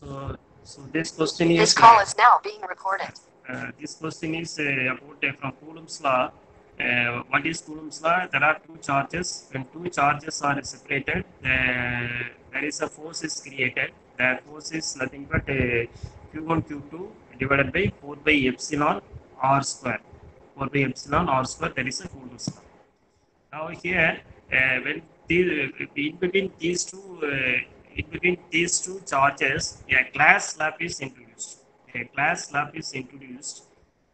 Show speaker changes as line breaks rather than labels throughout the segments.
So this question is.
This call is now being recorded.
This question is about from Coulomb's law. What is Coulomb's law? There are two charges. When two charges are separated, there is a force is created. The force is nothing but Q1, Q2 divided by 4 by epsilon r square. 4 by epsilon r square, that is a Coulomb's law. Now here, when in between these two charges, a class slab is introduced. A class slab is introduced.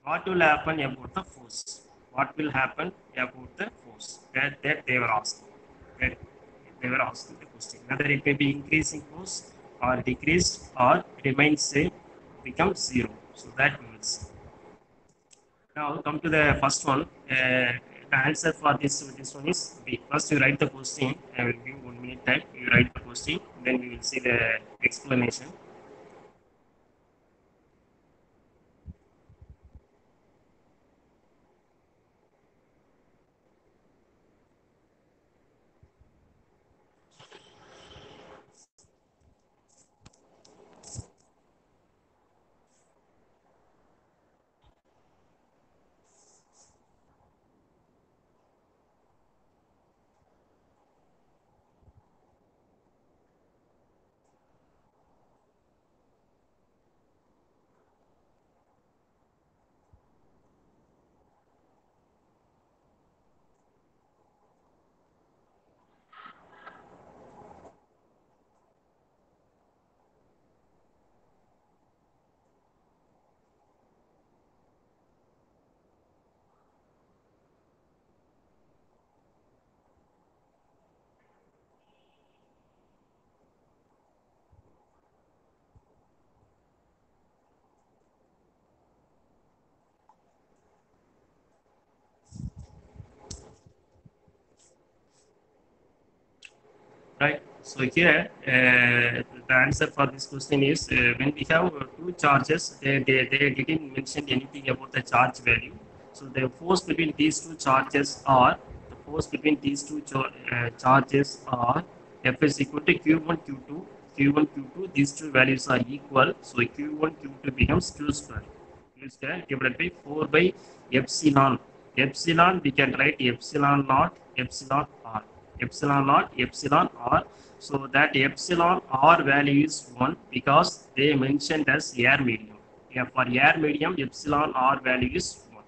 What will happen about the force? What will happen about the force? That they were asking. That they were asking the question. Whether it may be increasing force or decreased or remains same, becomes zero. So that we will see. Now come to the first one. The answer for this one is B. First you write the question. I will give 1 minute time. You write the question, then we will see the explanation. Right. So here the answer for this question is when we have two charges, they didn't mention anything about the charge value. So the force between these two charges are the force between these two charges are F is equal to Q1 Q2 Q1 Q2. These two values are equal. So Q1 Q2 becomes Q square. Q square divided by 4 by epsilon. Epsilon we can write epsilon naught epsilon r. Epsilon naught epsilon r. So that epsilon r value is 1 because they mentioned as air medium. Yeah, for air medium epsilon r value is 1.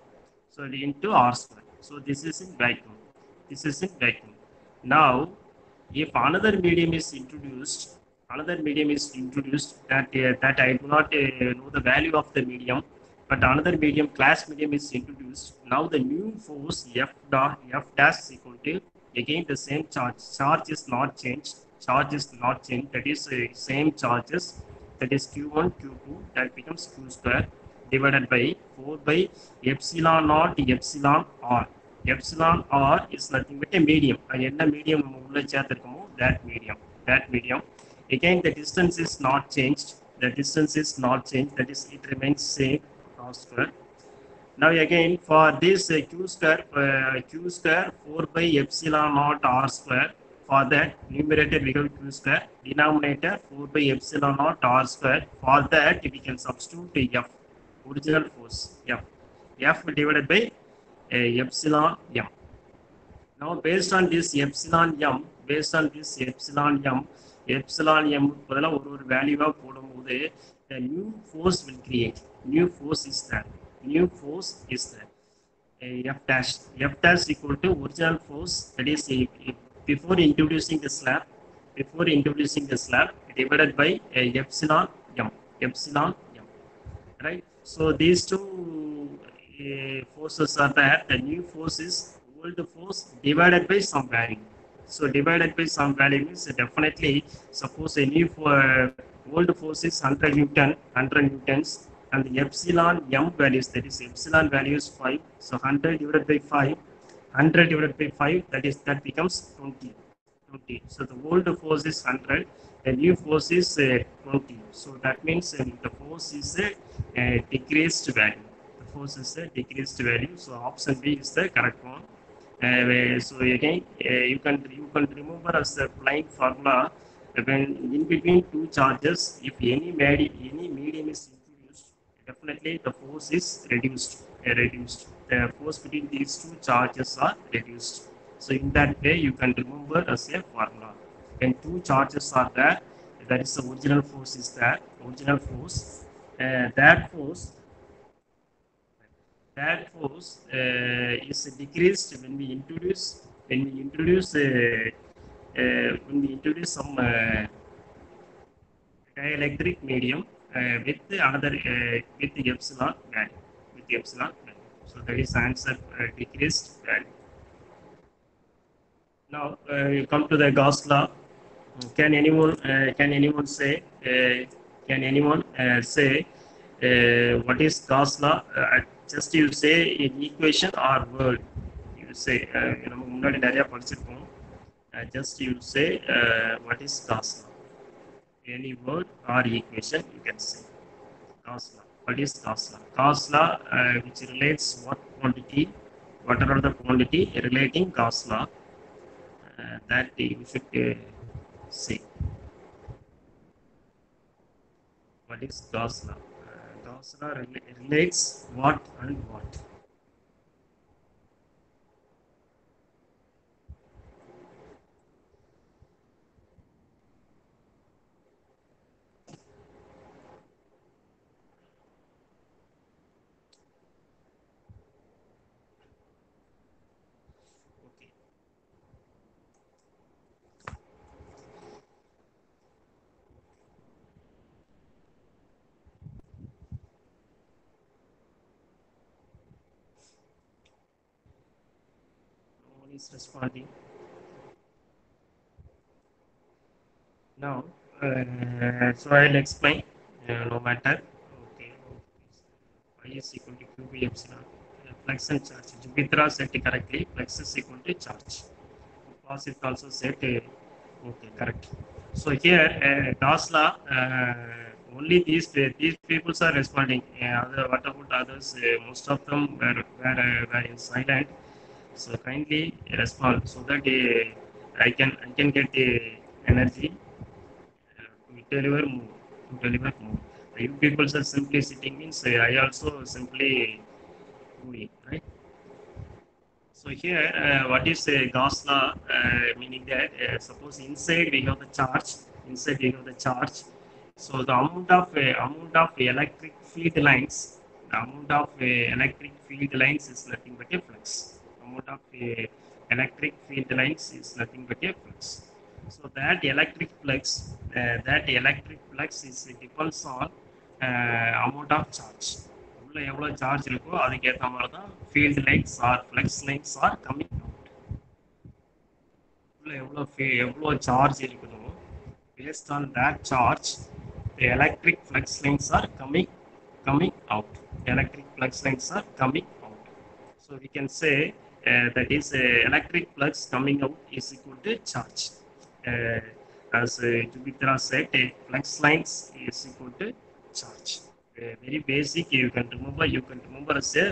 So into r square. So this is in vacuum. This is in vacuum. Now if another medium is introduced that I do not know the value of the medium, but another medium, class medium is introduced. Now the new force F dash is equal to again the same charge. Charge is not changed. Charge is not changed. That is same charges. That is Q1, Q2. That becomes Q square divided by 4 by epsilon naught epsilon r. Epsilon r is nothing but a medium. என்ன medium உள்ள சேர்த்திருக்கோமோ that medium. Again the distance is not changed. The distance is not changed. That is it remains same r square. Now again for this q square 4 by epsilon naught r square. For that numerator we have q square, denominator 4 by epsilon naught r square. For that we can substitute f, original force f divided by epsilon m. Now based on this epsilon m, epsilon m பதிலா ஒரு வேல்யூவா போடும்போது the new force will create. New force is that. F dash equal to original force, that is before introducing the slab divided by epsilon m. Right. So these two forces are there. The new force is old force divided by some value. So divided by some value means definitely, suppose a new old force is 100 newtons, and the epsilon m values, that is epsilon value is 5. So 100 divided by 5, that becomes 20. So the old force is 100, the new force is 20. So that means the force is a decreased value. So option B is the correct one. So again you can remember as the plain formula. when in between two charges, if any medium is introduced, definitely the force is reduced. The force between these two charges are reduced. So in that way, you can remember as a formula. When two charges are there, that is the original force is there. Original force, that force is decreased when we introduce some dielectric medium with another with the epsilon value, So that is answer, decreased value. Now you come to the Gauss law. Can anyone say what is Gauss law? Just you say in equation or word. You say நம்ம முன்னாடி நிறைய படிச்சிருக்கோம். Just you say what is Gauss law? Any word or equation you can say. Gauss law. What is Gauss law? Gauss law, which relates what are the quantity relating Gauss law, that you should see. What is Gauss law? Gauss law relates what and what. Okay. No one is responding. Now, so I'll explain. No matter. Okay. Y is equal to Q by epsilon. Flux and charge. Jupiter set correctly. Flux is equal to charge. Cos is also set. Okay, correct. So here, Gauss law, only these people are responding. What about others? Most of them were in silent. So kindly respond so that I can get energy to deliver more. You people are simply sitting means I also simply doing, right? So here, what is Gauss law? Meaning that suppose inside we have the charge. So the amount of electric field lines, is nothing but a flux. Amount of electric field lines is nothing but a flux. So that electric flux is depends on amount of charge. உள்ள எவ்வளவு charge இருக்கோ அதுக்கு ஏற்ற மாதிரி தான் field lines R flux lines are coming out. உள்ள எவ்வளோ charge இருக்குதோ based on that charge the electric flux lines are coming out. So we can say that is electric flux coming out is equal to charge. As Jupiter said, flux lines is equal to charge. Very basic, you can remember as a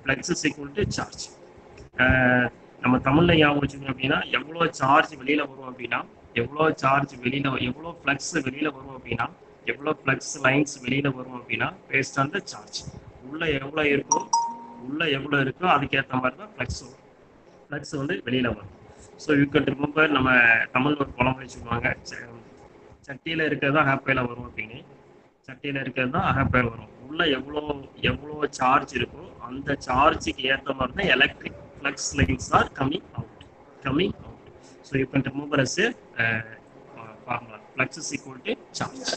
flux is equal to charge. நம்ம தமிழ்ல ஞாபகம் வச்சுக்கணும் அப்படின்னா எவ்வளோ charge வெளியில வரும் அப்படின்னா எவ்வளோ ஃப்ளக்ஸ் வெளியில வரும் அப்படின்னா எவ்வளோ ஃப்ளக்ஸ் லைன்ஸ் வெளியில வரும் அப்படின்னா பேஸ்ட் ஆன் த சார்ஜ். உள்ள எவ்வளோ இருக்கோ அதுக்கேற்ற மாதிரி தான் ஃப்ளக்ஸ் வந்து வெளியில வரும். ஸோ யூ கேன் ரிமெம்பர், நம்ம தமிழ் ஒரு பழமொழி சொல்லுவாங்க, சட்டியில் இருக்கிறது தான் ஹாப்பியில் வரும் அப்படின்னு. சட்டியில் இருக்கிறது தான் ஹாப்பியில் வரும். உள்ள எவ்வளோ சார்ஜ் இருக்கோ அந்த சார்ஜுக்கு ஏற்ற மாதிரி தான் electric flux lines are coming out. So you can remember as a formula, flux is equal to charge.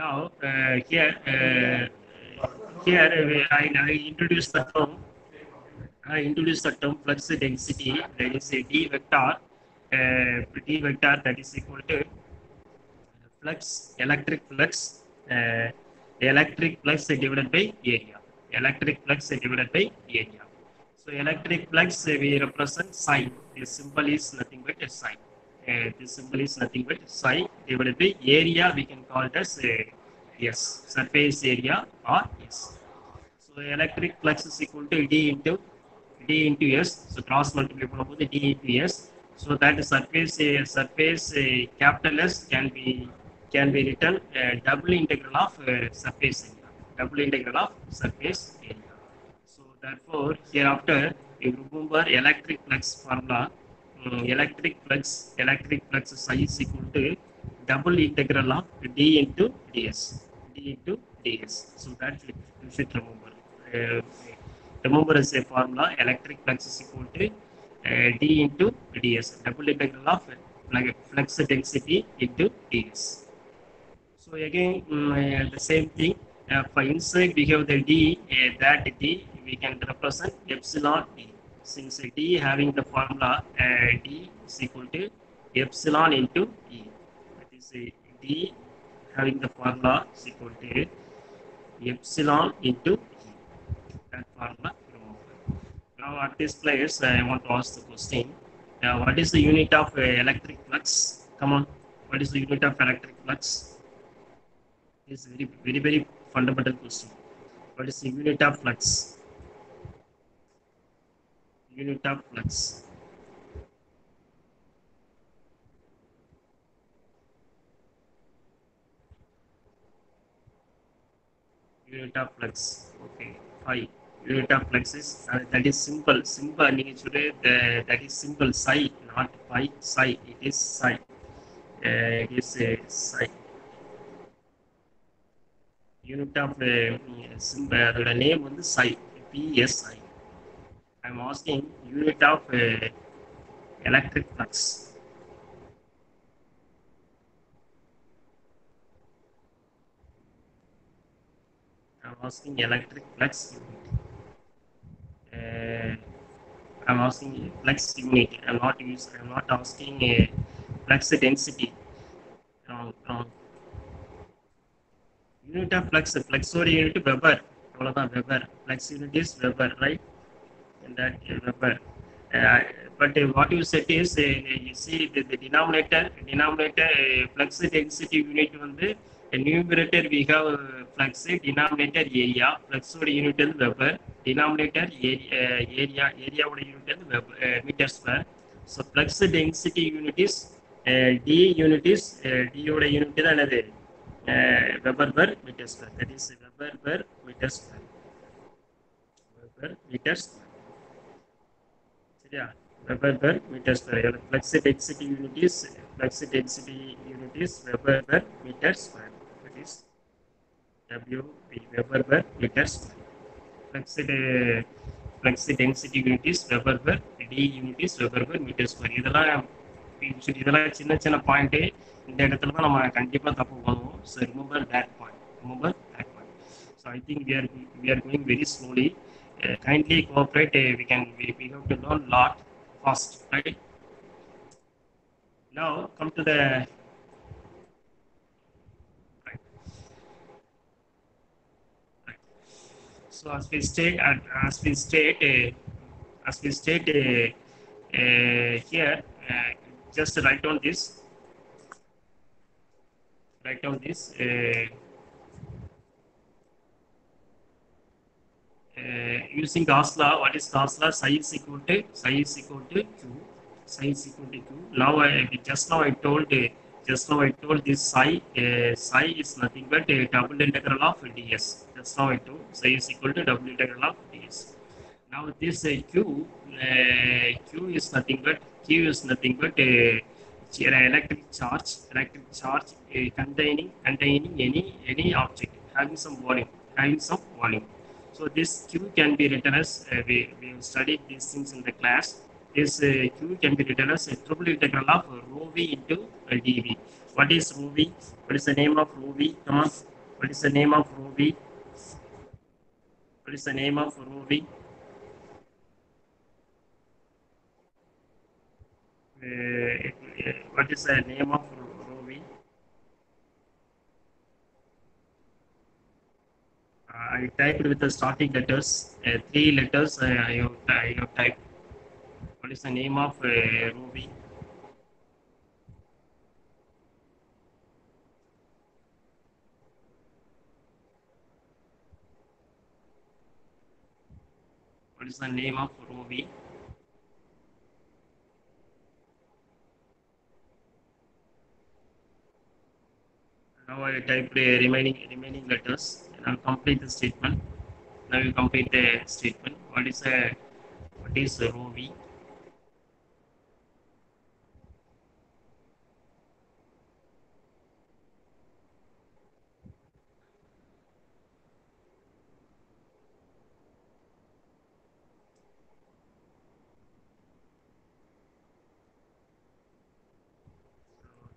Now here I introduce the term flux density. That is a D vector that is equal to electric flux divided by area. So electric flux we represent psi. This symbol is nothing but a psi. Psi divided by area. We can call it as S, surface area or S. So electric flux is equal to D into S. So cross multiply D into S. So that surface capital S can be written double integral of surface area. Double integral of surface area. So therefore, hereafter, you remember electric flux formula. Electric flux psi is equal to double integral of d into ds. D into ds. So that you should remember. Uh, remember as a formula, electric flux is equal to d into ds. Double integral of flux density into ds. So again, the same thing. For inside we have the d, that d we can represent epsilon d. Since d having the formula d is equal to epsilon into e. That is d having the formula is equal to epsilon into e. That formula removed. Now at this place, I want to ask the question. What is the unit of electric flux? Come on. What is the unit of electric flux? Is very fundamental question. What is the unit of flux? Unit of flux. Unit of flux. Okay. Phi. Unit of flux is that is simple. Simple nature. That is simple. Psi, not pi. Psi. It is psi. It is psi. Unit of the name on the psi. PSI. I'm asking unit of electric flux. I'm asking electric flux unit. I'm asking flux unit. I'm not asking a flux density. Wrong. Unit of flux. Flux unit Weber. Weber. Flux unit is Weber, right? And that Weber. Uh, but what you said is, you see the denominator flux density unit on the numerator we have flux, denominator area, flux unit is Weber, denominator area unit is Weber, meter square. So flux density unit is D unit is D unit is another Weber per meter square. That is Weber per meter square. Weber meter square. Yeah, Weber per meter square. Flux density unit is Weber per meter square. That is WB Weber per meter square. Flux, flux density unit is Weber per D unit is Weber per meter square. இதெல்லாம் சின்ன சின்ன point இந்த இடத்துல தான் நம்ம கண்டிப்பா தப்பு பண்ணுவோம். So remember that point. Remember that point. So I think we are going very slowly. Kindly cooperate. We have to learn lot fast, right? Now come to the right. Right. So as we state here, just write down this. Write down this. Using Gauss law, what is Gauss law? Psi is equal to Q. Psi is equal to Q. Now I told this psi is nothing but a double integral of ds. Just now I told psi is equal to double integral of ds. Now this Q is nothing but electric charge containing any object having some volume. So this Q can be written as we have studied these things in the class. This Q can be written as a triple integral of rho v into dv. What is rho v? What is the name of rho v? Come on. What is the name of rho v? What is the name of rho v? What is the name of rho v? I typed with the starting letters, 3 letters I have typed. What is the name of rho v? What is the name of rho v? I typed remaining letters. And I'll complete the statement. Now you complete the statement. What is row V?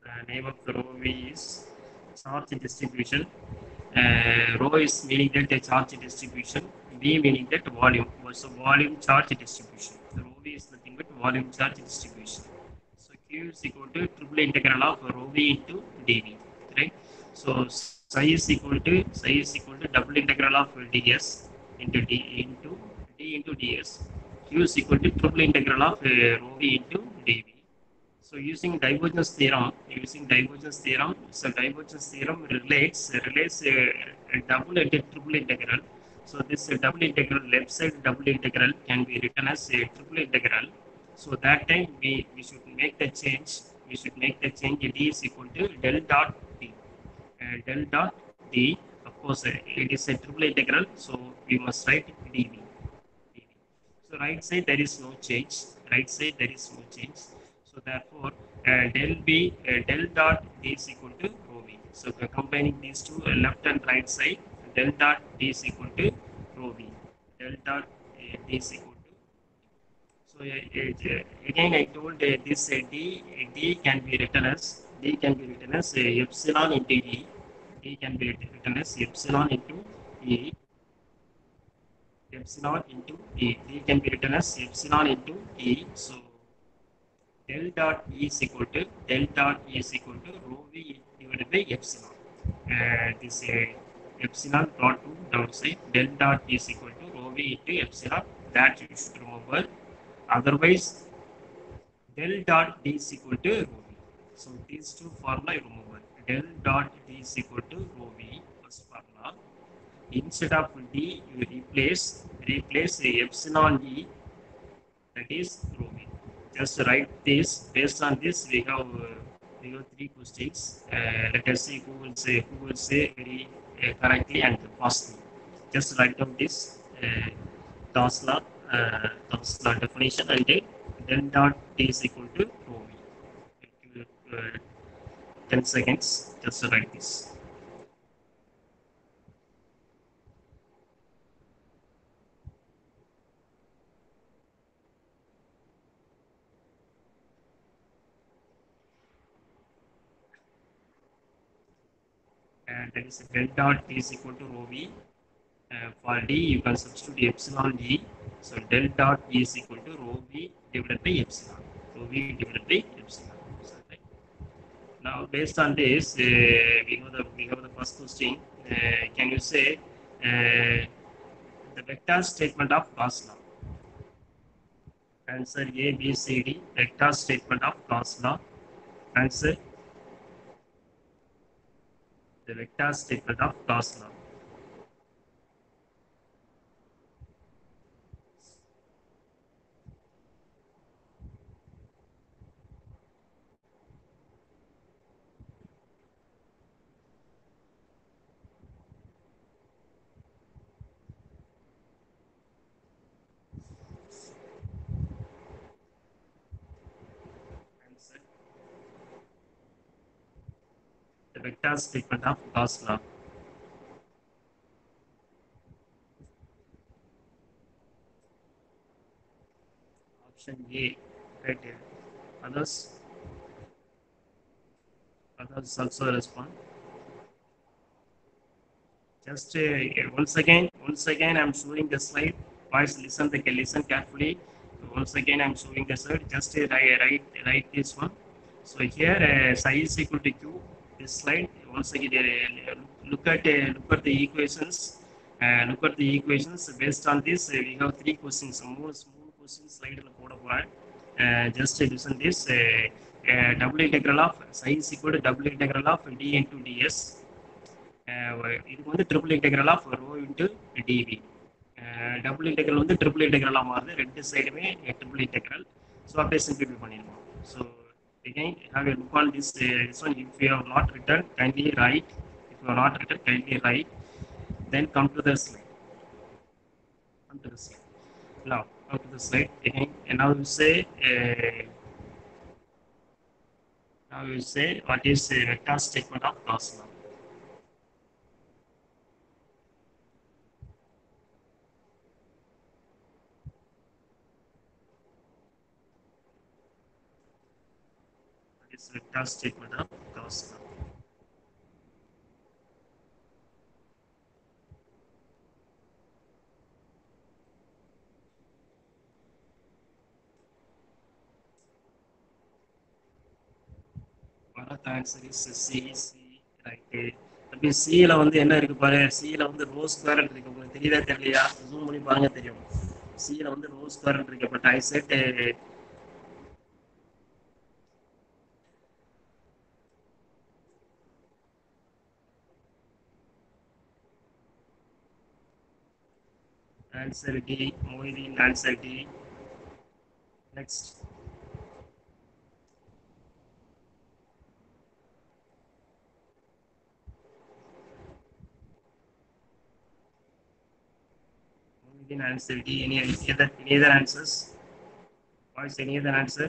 The name of the row V is charge distribution. Rho is meaning that a charge distribution, V meaning that volume. So volume charge distribution. So rho V is nothing but volume charge distribution. So Q is equal to triple integral of rho V into dV, right? So psi is equal to double integral of ds into d into ds. Q is equal to triple integral of rho V into dV. So so divergence theorem relates a double and a triple integral. So this double integral, left side double integral can be written as a triple integral. So that time we should make the change. We should make the change. D is equal to del dot D. Del dot D. Of course, it is a triple integral. So we must write dV. So right side there is no change. Right side there is no change. So therefore, del dot D is equal to rho V. So combining these two, left and right side, del dot D is equal to rho V. Del dot D is equal to. So again I told this D can be written as epsilon into E. D can be written as epsilon into E. Epsilon into E. D can be written as epsilon into E. So del dot E is equal to rho V divided by epsilon. This epsilon brought to downside. Del dot E is equal to rho V into epsilon. That you should remember. Otherwise, del dot D is equal to rho V. So these two formula you remember. Del dot D is equal to rho V. First formula. Instead of D, you replace epsilon E, that is rho V. Just write this. Based on this, we have three questions. Let us see who will say very correctly and fastly. Just write down this Gauss law definition and then dot D is equal to rho V. 10 seconds. Just write this. And that is del dot D is equal to rho V. For D, you can substitute epsilon D. So del dot E is equal to rho V divided by epsilon. Rho V divided by epsilon. So, right. Now, based on this, we have the first question. Can you say the vector statement of Gauss law? Answer A, B, C, D. Vector statement of Gauss law. Answer the vector statement of Gauss law. Answer the vector statement of Gauss law. Option A, right here. Others also respond. Just once again, I'm showing the slide. Guys, listen carefully. Once again, I'm showing the slide. Just write this one. So here, psi is equal to q. This slide. Once again, look at the equations. Look at the equations. Based on this, we have three questions. More questions slide. Just listen this. Double integral of psi is equal to double integral of d into ds. இதுக்கு வந்து triple integral of rho into dv. Double integral வந்து triple இன்டெக்ரலாக மாறுது. ரெண்டு சைடுமே triple integral. So அப்படியே simplify பண்ணிடுவோம். So again have a look on this one. If you have not written, kindly write you are not written, kindly write. Then come to the slide. Come to the slide. Now, come to the slide again. And now you say, what is a vector statement of Gauss law? What is vector statement of Gauss law? One of the answer is C. Right. அப்படி சில வந்து என்ன இருக்கு பாரு, சில வந்து rho square இருக்கு. உங்களுக்கு தெரியுதா தெரியலையா? ஜூம் பண்ணி பாருங்க தெரியும். சில வந்து ரோ ஸ்கொயர் இருக்கு. But I set answer D. Moidin answer D. Next. Moidin answer D. Any other answers? What is any other answer?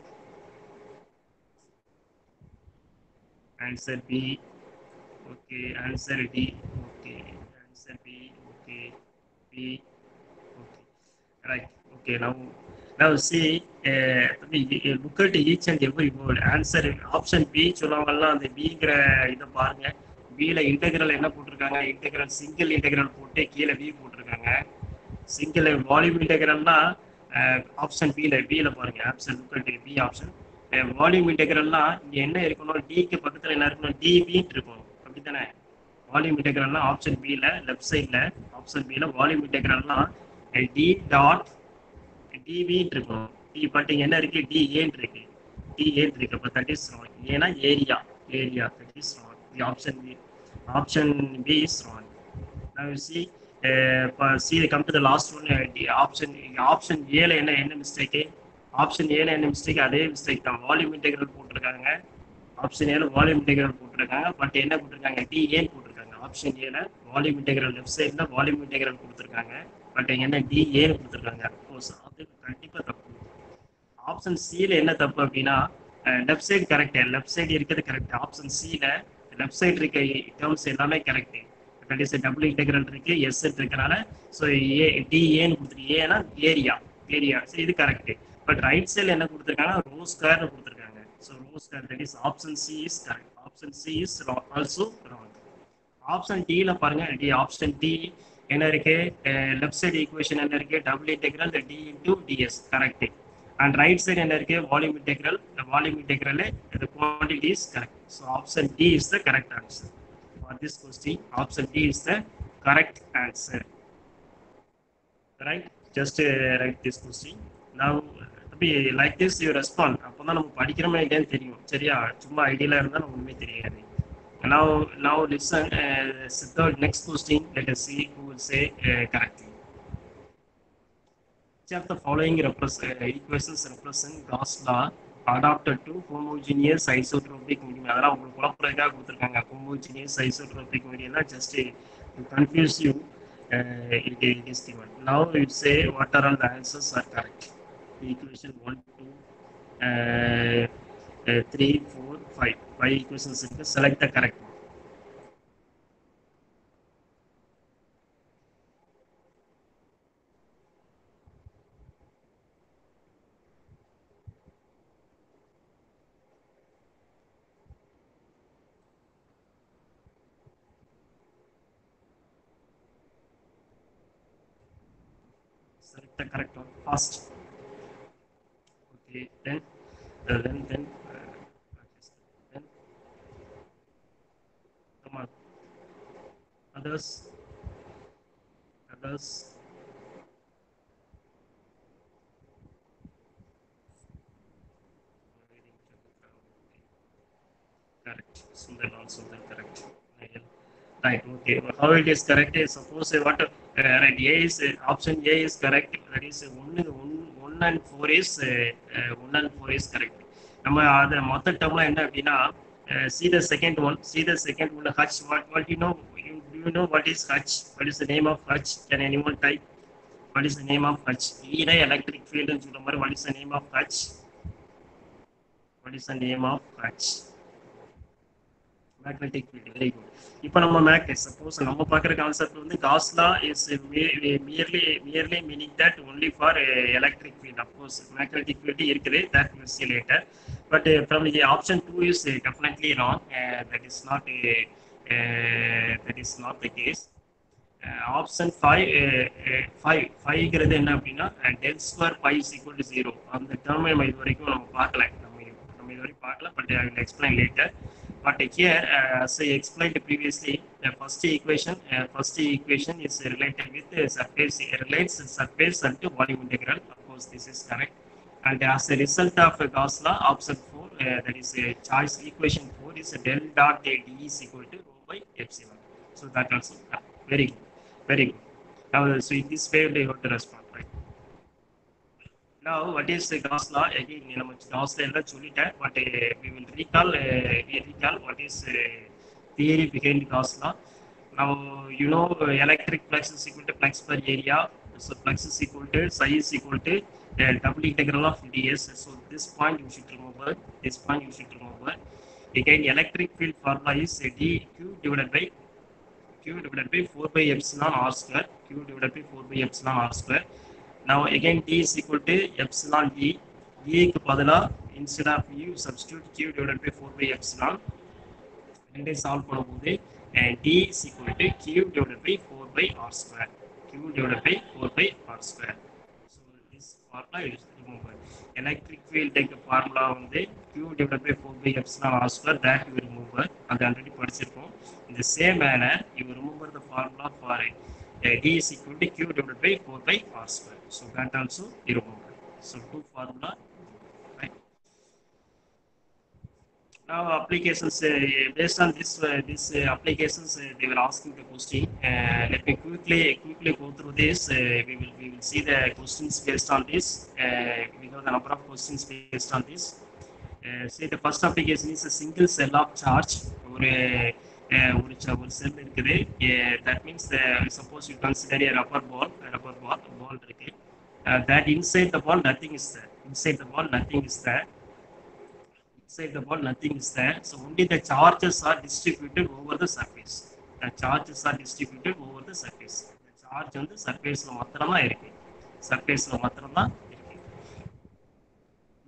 Answer B. Okay. Answer D. Okay. Answer B. Okay. B. Okay. Right. Okay. Now see. Look at each and every word. Answer option B. சொல்லுவாங்கல்ல அந்த Bங்கிற இதை பாருங்க. Bல integral என்ன போட்டிருக்காங்க? Integral single integral போட்டு கீழே B போட்டிருக்காங்க. Single volume இன்டெகிரல்னா ஆப்ஷன் பில பாருங்க. Option look at B option. Volume இன்டெகிரல்னா இங்க என்ன இருக்கணும்? டிக்கு பக்கத்துல என்ன இருக்கணும்? டிபின்னு இருக்கணும். அப்படித்தானே? வால்யூம் இன்டெகிரல்னா ஆப்ஷன் பில லெஃப்ட் சைட்ல ஆப்ஷன் பில வால்யூம் இன்டெகிரல்னா டி டாட் டிபின்னு இருக்கணும். டி பட் இங்க என்ன இருக்கு? டி ஏன்னு இருக்கு. டி ஏன்னு இருக்கு. அப்ப தட் இஸ் ராங். ஏன்னா area that is wrong. The option b is wrong. Now you see, see come to the last one. Option A ல என்ன மிஸ்டேக்? ஆப்ஷன் ஏல என்ன மிஸ்டேக்? அதே மிஸ்டேக் தான். வால்யூம் இன்டெகிரல் போட்டிருக்காங்க. ஆப்ஷன் ஏல வால்யூம் இன்டெகிரல் போட்டிருக்காங்க. பட் என்ன போட்டிருக்காங்க? டி ஏன்னு போட்டிருக்காங்க. ஆப்ஷன் ஏல வால்யூம் இன்டெகிரல் லெஃப்ட் சைடுல வால்யூம் இன்டெகிரல் கொடுத்திருக்காங்க. பட் என்ன டி ஏன்னு கொடுத்திருக்காங்க. அப்கோர்ஸ் அது கண்டிப்பா தப்பு. ஆப்ஷன் சில என்ன தப்பு அப்படின்னா left side correct. Left side இருக்கிறது கரெக்ட். ஆப்ஷன் சில லெஃப்ட் சைடு இருக்க டேர்ம்ஸ் எல்லாமே correct. that is a double integral இருக்கு s இருக்கனால சோ டி ஏன்னு கொடுத்துருக்கு. ஏனா ஏரியா சோ இது கரெக்ட். பட் ரைட் சைடுல என்ன கொடுத்திருக்காங்க? ரோ ஸ்கொயர் கொடுத்திருக்காங்க. So rho square that is option C is correct. Option C is also wrong. Option d ல பாருங்க. டி ஆப்ஷன் டி என்ன இருக்கு? லெஃப்ட் சைடு ஈக்குவேஷன் என்ன இருக்கு? Double integral d into ds correct. And right side என்ன இருக்கு? Volume integral. Volume integral the quantity is correct. So option D is the correct answer. For this question, option D is the correct answer. Right? Just write this question. Now, like this you respond. அப்பதான் நம்ம படிக்கிறோமே இல்லையான்னு தெரியும். சரியா? சும்மா ஐடியால இருந்தா நமக்கு ஒண்ணுமே தெரியாது. Now listen. The next question. Let us see who will say correctly. Which of the following equations represent Gauss law adapted to homogeneous isotropic medium? அதெல்லாம் உங்களுக்கு குழப்பறதுக்காக கொடுத்திருக்காங்க. homogeneous isotropic medium just to confuse you. It is given. Now you say what are all the answers are correct. The equation 1 2 3 4 5 5 equations இருக்கு. Select the correct one. Select the correct one fast. Okay, then come on. Others. Correct. Sundar also correct. Right. Okay. How it is correct is suppose what right A is option A is correct. That is 1 and 4 is 1 and 4 is correct. நம்ம அத மொத்த டேர்ம்ல என்ன அப்படினா see the second one H what you know you know what is H? What is the name of H? Can anyone type? What is the name of H? Electric field in Julamar. What is the name of H? What is the name of H? Magnetic field. Very good. இப்போ நம்ம suppose நம்ம பார்க்குற concept வந்து Gauss law is merely meaning that only for electric field. Of course, magnetic field இருக்குது, that we will see later. But from the option 2 is definitely wrong. That is not the case. Option 5 ங்கிறது என்ன அப்படின்னா del square pi is equal to 0. அந்த டேர்மை நம்ம இது வரைக்கும் நம்ம பார்க்கல, நம்ம இது வரைக்கும் பார்க்கல, but I will explain later. But here, as I explained previously, the first equation is related with the surface, relates surface and to volume integral. Of course, this is correct. And as a result of Gauss law, option 4, that is choice equation 4 is del dot d is equal to rho by epsilon. So that also very good, very good. Now, so in this way, you have to respond, right? Now, what is the Gauss law? Again, Gauss law solita, but we will recall what is theory behind Gauss law. Now, you know, electric flux is equal to flux per area. So flux is equal to psi is equal to double integral of ds. So this point you should remember. This point you should remember. Again, electric field formula is dq divided by 4 by epsilon r square. Q divided by 4 by epsilon r square. Now again d is equal to epsilon d. D க்கு பதிலா instead of u substitute q divided by 4 by epsilon. ரெண்டை solve பண்ணும்போது d is equal to q divided by 4 by r square. Q divided by 4 by r square. So this formula is removed. Electric field take formula வந்து q divided by 4 by epsilon r square, that you remove. அது already படிச்சிருக்கோம். In the same manner, you remember the formula for d is equal to q divided by 4 by r square. So that also you remember. So two formula, right? Now applications, based on this applications, they were asking the question. Let me quickly go through this. We will see the questions based on this. We have the number of questions based on this. Say the first application is a single cell of charge. ஒரு cell இருக்குது. That means suppose you consider a rubber ball இருக்கு. That inside the ball nothing is there. Inside the ball nothing is there. So only the charges are distributed over the surface. The charges are distributed over the surface. The charge on the surface மாத்திரமா இருக்கு.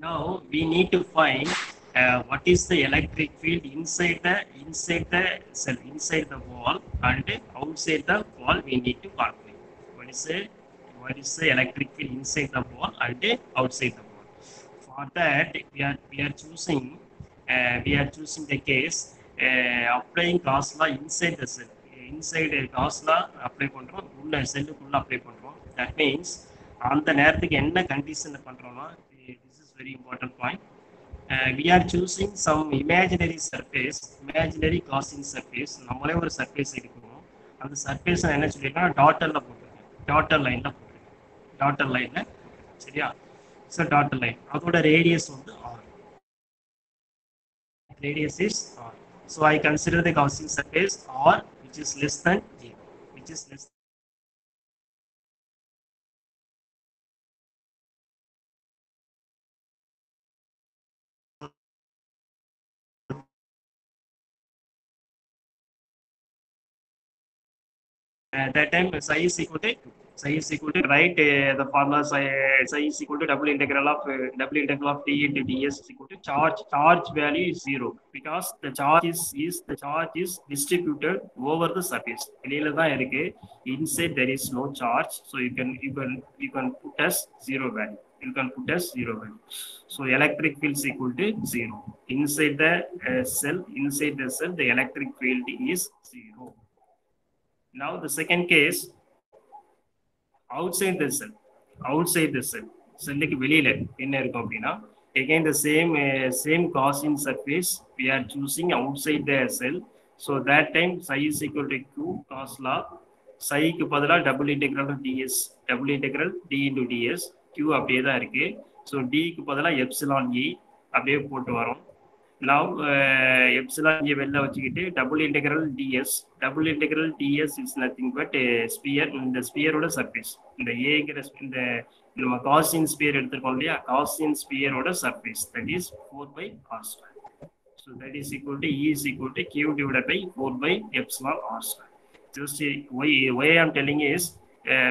Now we need to find what is the electric field inside the cell, inside the wall, and outside the wall. We need to calculate what is the electric field inside the wall and outside the wall. For that, we are choosing the case applying Gauss law inside the cell. Inside Gauss law apply பண்றோம், உள்ள செல்லுக்குள்ள apply பண்றோம். That means அந்த நேரத்துக்கு என்ன condition பண்றோம்னா, this is very important point. We are choosing some imaginary Gaussian surface. நம்மளே ஒரு surface எடுக்கணும். அந்த surface என்ன சொல்லிருக்கோம், டாட்டர் லைன்ல சரியா? So dotted line, அதோட radius வந்து r. Radius is r. So I consider the Gaussian surface r which is less than 0, which is less. At that time psi is equal to write the formula psi is equal to double integral of d into ds is equal to charge value is 0 because the charge is distributed over the surface. வெளியில தான் இருக்கு. Inside there is no charge, so you can put as 0 value. So electric field is equal to 0. Inside the cell, the electric field is 0. Now the second case, outside the cell, cellக்கு வெளியில என்ன இருக்கும் அப்படின்னா, again the same Gaussian surface we are choosing outside the cell. So that time psi is equal to q cos law. Psi க்கு பதிலா double integral d into ds. q அப்படியே தான் இருக்கு. So d க்கு பதிலா epsilon e அப்படியே போட்டு வரோம். Now epsilon இங்கே வெளில வச்சுக்கிட்டு double integral ds is nothing but sphere. இந்த ஸ்பியரோட சர்ஃபேஸ் இந்த ஏங்கிற இந்த நம்ம காசியன் ஸ்பியர் எடுத்துருக்கோம் இல்லையா, காசியன் ஸ்பியரோட surface that is 4/r². So that is equal to E is equal to Q divided by 4/ε r². Just why I am telling is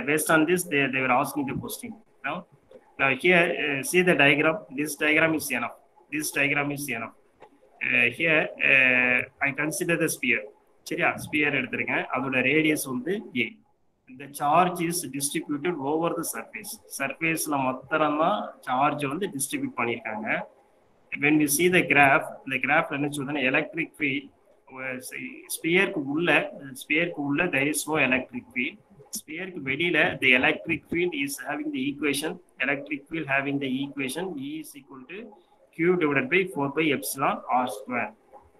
based on this they were asking the question. Now here see the diagram. This diagram is enough. This diagram is enough. Here I consider the sphere. சரியா, sphere எடுத்திருக்கேன், அதோட radius வந்து a. The charge is distributed over the surface. Surfaceல மொத்தமா charge வந்து distribute பண்ணிருக்காங்க. When we see the graph என்ன சொல்றேன்னா electric field ஸ்பியருக்கு உள்ள there is no electric field. ஸ்பியருக்கு வெளியில the electric field is having the equation E is equal to Q divided by 4/ε r².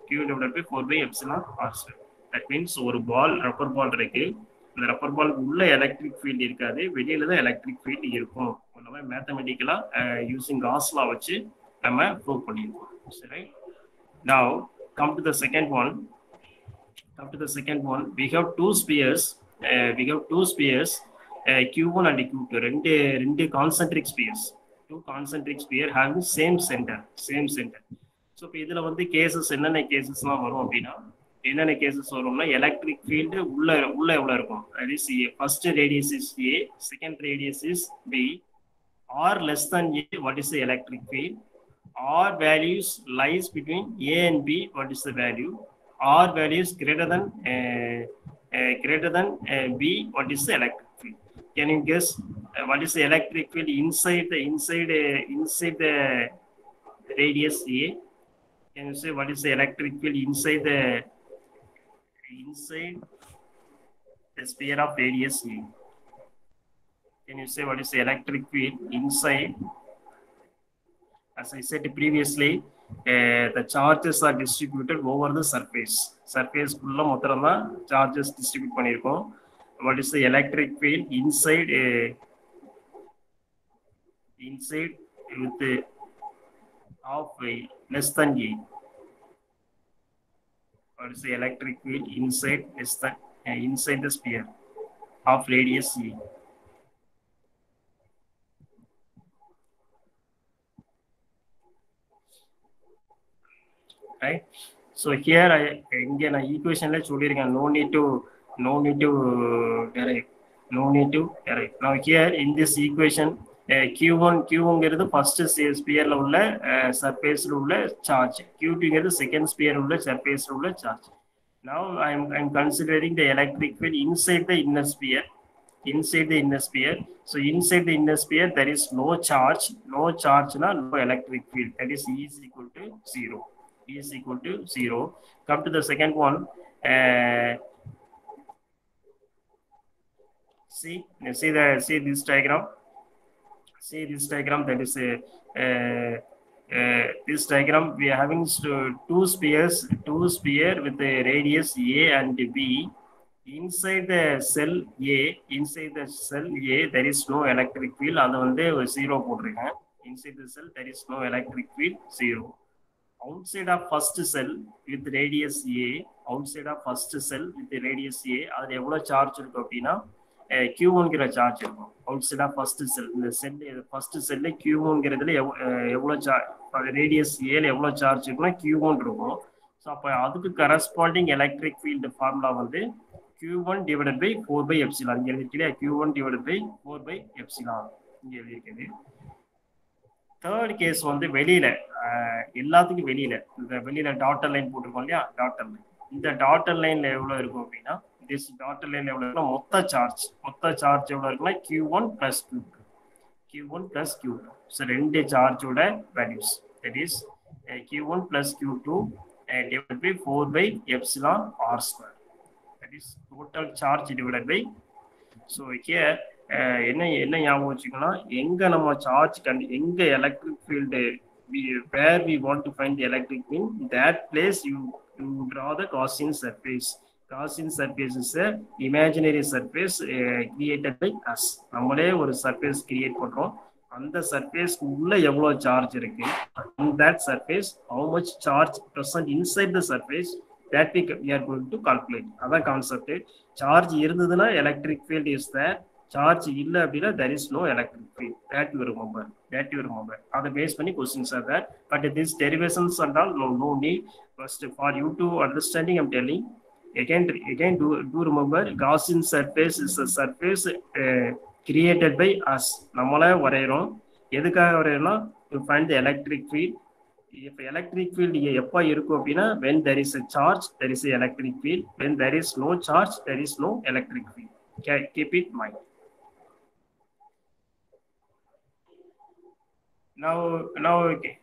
Q divided by 4/ε r². That means ஒரு rubber பால் இருக்கு, இந்த rubber பாலுக்கு உள்ள electric field இருக்காது, வெளியில தான் எலக்ட்ரிக் ஃபீல்ட் இருக்கும். நம்ம மேத்தமெட்டிக்கலா யூசிங் காஸ் லா வச்சு நம்ம ப்ரூவ் பண்ணிருக்கோம். சரி, now come to the second one. We have two spheres Q1 and Q2, ரெண்டு concentric spheres. Two concentric sphere having same center. So இப்போ இதுல வந்து கேசஸ் என்னென்ன கேசஸ்லாம் வரும் அப்படின்னா, என்னென்ன கேசஸ் வரும்னா எலக்ட்ரிக் ஃபீல்டு உள்ள எவ்வளோ இருக்கும், that is first radius is A, second radius is B. R less than A, what is the electric field? R values lies between A and B, what is the value? R values greater than B, what is the electric field? Can you guess what is the electric field inside the radius A? Can you say what is the electric field inside the sphere of radius A? Can you say what is the electric field inside? As I said previously, the charges are distributed over the surface குள்ள மொத்தமா charges distribute பண்ணிருக்கோம். What is the electric field inside with of less than A? What is the electric field inside the sphere of radius A? Right. So here இங்க நான் ஈக்குவேஷன்ல சொல்லிருக்கேன், no need to derive. Now here in this equation Q1ங்கிறது first ஸ்பியர்ல உள்ள சர்ஃபேஸ்ல உள்ள charge, Q2ங்கிறது second ஸ்பியர்ல உள்ள சர்ஃபேஸ்ல உள்ள charge. Now I'm considering the electric field inside the inner sphere. So inside the inner sphere there is no charge na no electric field, that is E is equal to 0. Come to the second one. See this diagram. That is this diagram we are having two sphere with the radius A and B. Inside the cell A there is no electric field, அது வந்து 0 போட்டுருக்கேன். Inside the cell there is no electric field, 0. Outside of first cell with radius A, அது எவ்வளவு charge இருக்கும் அப்படின்னா Q1ங்கிற charge இருக்கும். Outside of first செல், இந்த first செல்ல Q1ங்கிறதுல எவ்வளவு ரேடியஸ் ஏல எவ்வளவு சார்ஜ் இருக்குன்னா Q1 இருக்கும். ஸோ அப்போ அதுக்கு கரஸ்பாண்டிங் எலக்ட்ரிக் ஃபீல்டு ஃபார்முலா வந்து Q1 divided by 4/ε. இங்கே எழுதிருக்கீங்க Q1 divided by 4/ε இங்கே எழுதியிருக்குது. தேர்ட் கேஸ் வந்து எல்லாத்துக்கும் வெளியில டாட்டர் லைன் போட்டிருக்கோம் இல்லையா, இந்த டாட்டர் லைன்ல எவ்வளவு இருக்கும் அப்படின்னா, this டாட்டர் லைன்ல எவ்வளவு இருக்குன்னா மொத்த சார்ஜ் எவ்வளவு இருக்குன்னா Q1 plus Q2. ஸோ ரெண்டு சார்ஜோட values, that is Q1 plus Q2 divided by 4/ε r². that is total charge divided by. So here என்ன ஞாபகம் வச்சுக்கலாம், எங்க நம்ம சார்ஜ் எங்க electric field where we want to find the electric field, that place you draw the Gaussian surface. Gaussian surface is a imaginary surface created by us. நம்மளே ஒரு surface create பண்றோம், அந்த சர்ஃபேஸ் உள்ள எவ்வளவு சார்ஜ் இருக்கு, on that surface how much charge present inside the surface, that we are going to calculate. அதான் concept. Charge இருந்ததுன்னா electric field is there, charge இல்ல அப்படின்னா there is no electric field. That you remember. அதை base பண்ணி questions are there. But this derivations and all no need. First for you to understanding I'm telling again do remember Gaussian surface is a surface created by us. நம்மளே வரையறோம். எதுக்காக வரையறோம்னா to find the electric field. If electric field எப்ப இருக்கும் அப்படின்னா when there is a charge there is a electric field, when there is no charge there is no electric field. Okay, keep it in mind. Now okay,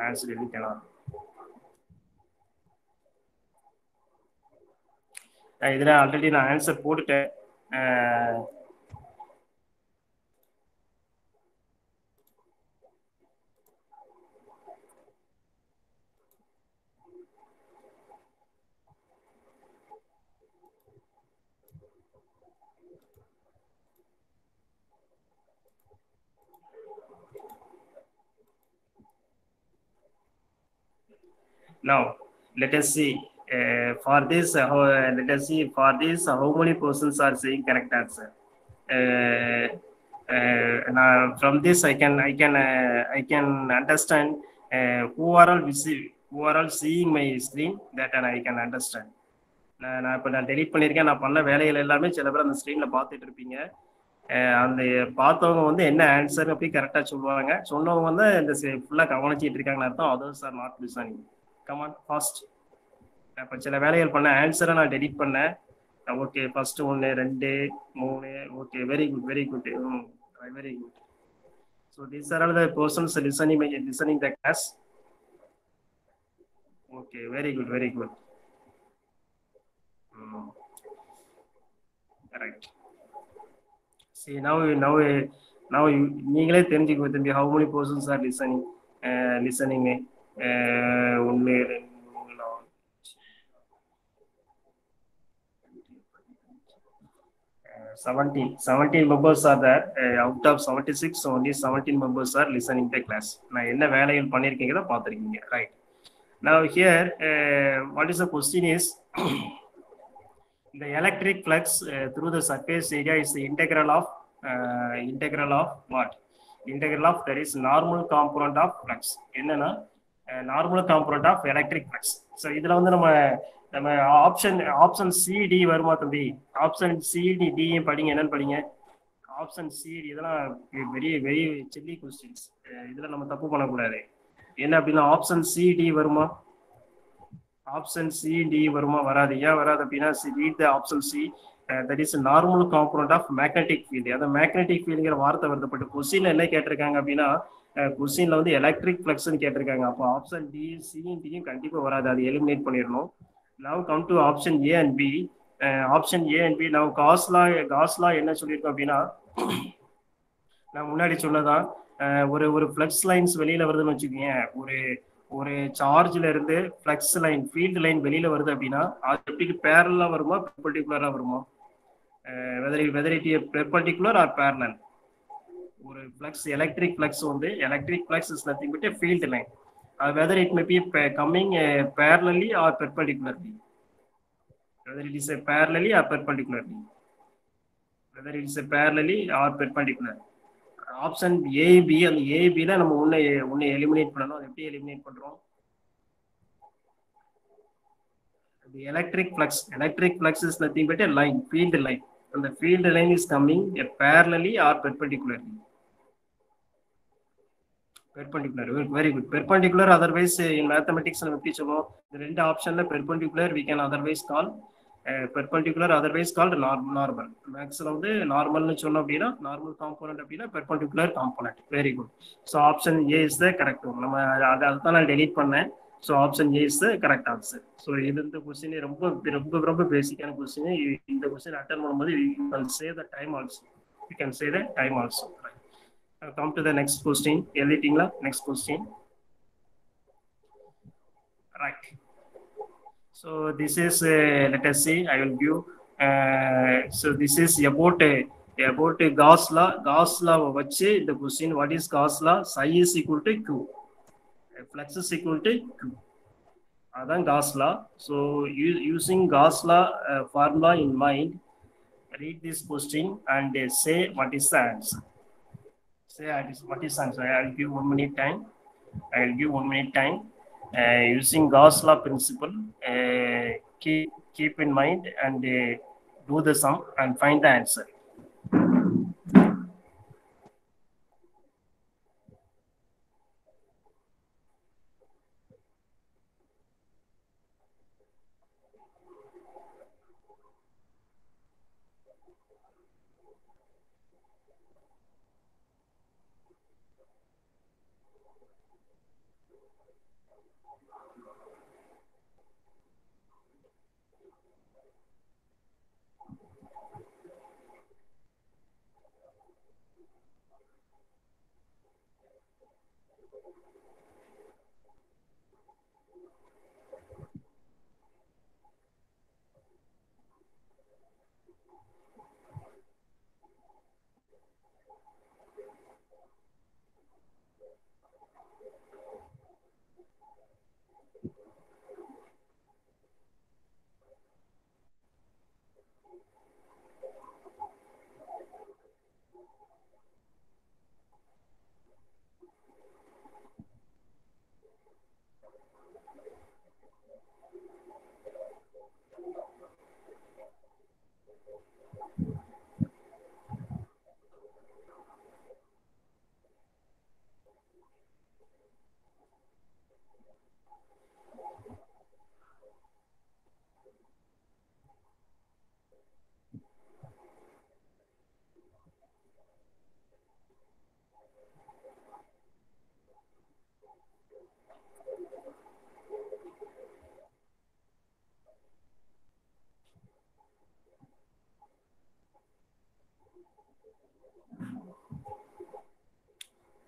answer it cannot. இதுல already நான் answer போட்டுட்டேன். Now let us see for this how many persons are saying correct answer. Now from this I can understand who are all seeing my screen, that and I can understand. நான் இப்போ நான் delete பண்ணியிருக்கேன். நான் பண்ண வேலைகள் எல்லாமே சில பேர் அந்த ஸ்க்ரீனில் பார்த்துட்டு இருப்பீங்க. அந்த பார்த்தவங்க வந்து என்ன ஆன்சர் அப்படி கரெக்டாக சொல்லுவாங்க. சொன்னவங்க வந்து இந்த ஃபுல்லாக கவனிச்சிட்டு இருக்காங்கன்னு அர்த்தம். Others are not listening. Come on fast. இப்போ சில வேலைகள் பண்ண ஆன்சரை நான் டெலிட் பண்ணேன். Okay, first 1 2 3. Okay, very good very good. So these are all the persons listening the class. Okay, very good. Correct. See now நீங்களே தெரிஞ்சுக்கோ தம்பி, how many persons are listening. 17 members are there. Out of 76 only 17 members are listening the class. நான் என்ன வேலைகள் பண்ணிருக்கீங்க தான் பார்த்திருக்கீங்க. Right. Now here what is the question is the electric flux through the surface area is the integral of what? Integral of there is normal component of flux. என்னன்னா normal component of electric flux. So இதுல வந்து நம்ம option c d வருமா தம்பி? Option CD D படிங்க. என்னன்னு படிங்க? Option c d. இதெல்லாம் வெரி வெரி சில்லி கொஸ்டின்ஸ். இதுல நம்ம தப்பு பண்ணக்கூடாது. என்ன அப்படின்னா ஆப்ஷன் சிடி வருமா? ஆப்ஷன் சி டி வருமா? வராது. ஏன் வராது அப்படின்னா read the option c. That is normal component of magnetic field. அந்த மேக்னெட்டிக் ஃபீல்டுங்கிற வார்த்தை வருத்தப்பட்டு கொஸ்டின்ல என்ன கேட்டிருக்காங்க அப்படின்னா கொஸ்டின்ல வந்து எலக்ட்ரிக் ஃப்ளக்ஸ்ன்னு கேட்டிருக்காங்க. அப்போ ஆப்ஷன் டி சியும் டியும் கண்டிப்பாக வராது. அது எலிமினேட் பண்ணிடணும். Now come to option A and B. Option A and B now காஸ்லா என்ன சொல்லியிருக்கோம் அப்படின்னா நான் முன்னாடி சொன்னதான் ஒரு ஃப்ளக்ஸ் லைன்ஸ் வெளியில வருதுன்னு வச்சுக்கோங்க. ஒரு சார்ஜ்ல இருந்து ஃப்ளக்ஸ் லைன் ஃபீல்டு லைன் வெளியில வருது அப்படின்னா அது எப்படி பேரலா வருமா பெர்பெண்டிகுலரா வருமா? Whether it perpendicular or parallel. ஒரு flux electric flux is nothing but a field line. Whether it may be coming parallelly or perpendicularly. Whether it is a parallelly or perpendicular. Option a b. அந்த ஏபில நம்ம ஒன்னு eliminate பண்ணணும். அது எப்படி eliminate பண்றோம்? Electric flux is nothing but a line, field line. And the field line is coming parallelly or perpendicularly. Very good. Perpendicular, otherwise in mathematics நம்ம எப்படி சொல்லுவோம்? இந்த ரெண்டு ஆப்ஷன்ல perpendicular we can otherwise call perpendicular, otherwise called normal. மேக்ஸ்ல வந்து நார்மல்னு சொன்னோம் அப்படின்னா நார்மல் காம்போனன்ட் அப்படின்னா perpendicular component. Very good. So option A is the correct one. நம்ம அதான் நான் டெலீட் பண்ணேன். So option A is the correct answer. So இது இந்த கொஸ்டின் ரொம்ப ரொம்ப ரொம்ப பேசிக்கான கொஸ்டின். இந்த கொஸ்டின் அட்டன் பண்ணும்போது you can save the time also. Come to the next question. எழுதிட்டீங்களா? next question. Right. So this is let us see. I will give. So this is about about Gauss law vache the question, what is Gauss law? Psi is equal to Q. Flux is equal to Q. That's Gauss law. So using Gauss law formula in mind, read this question and say what is the answer. Say what is the answer. I'll give 1 minute time. Using Gauss law principle, keep in mind and do the sum and find the answer.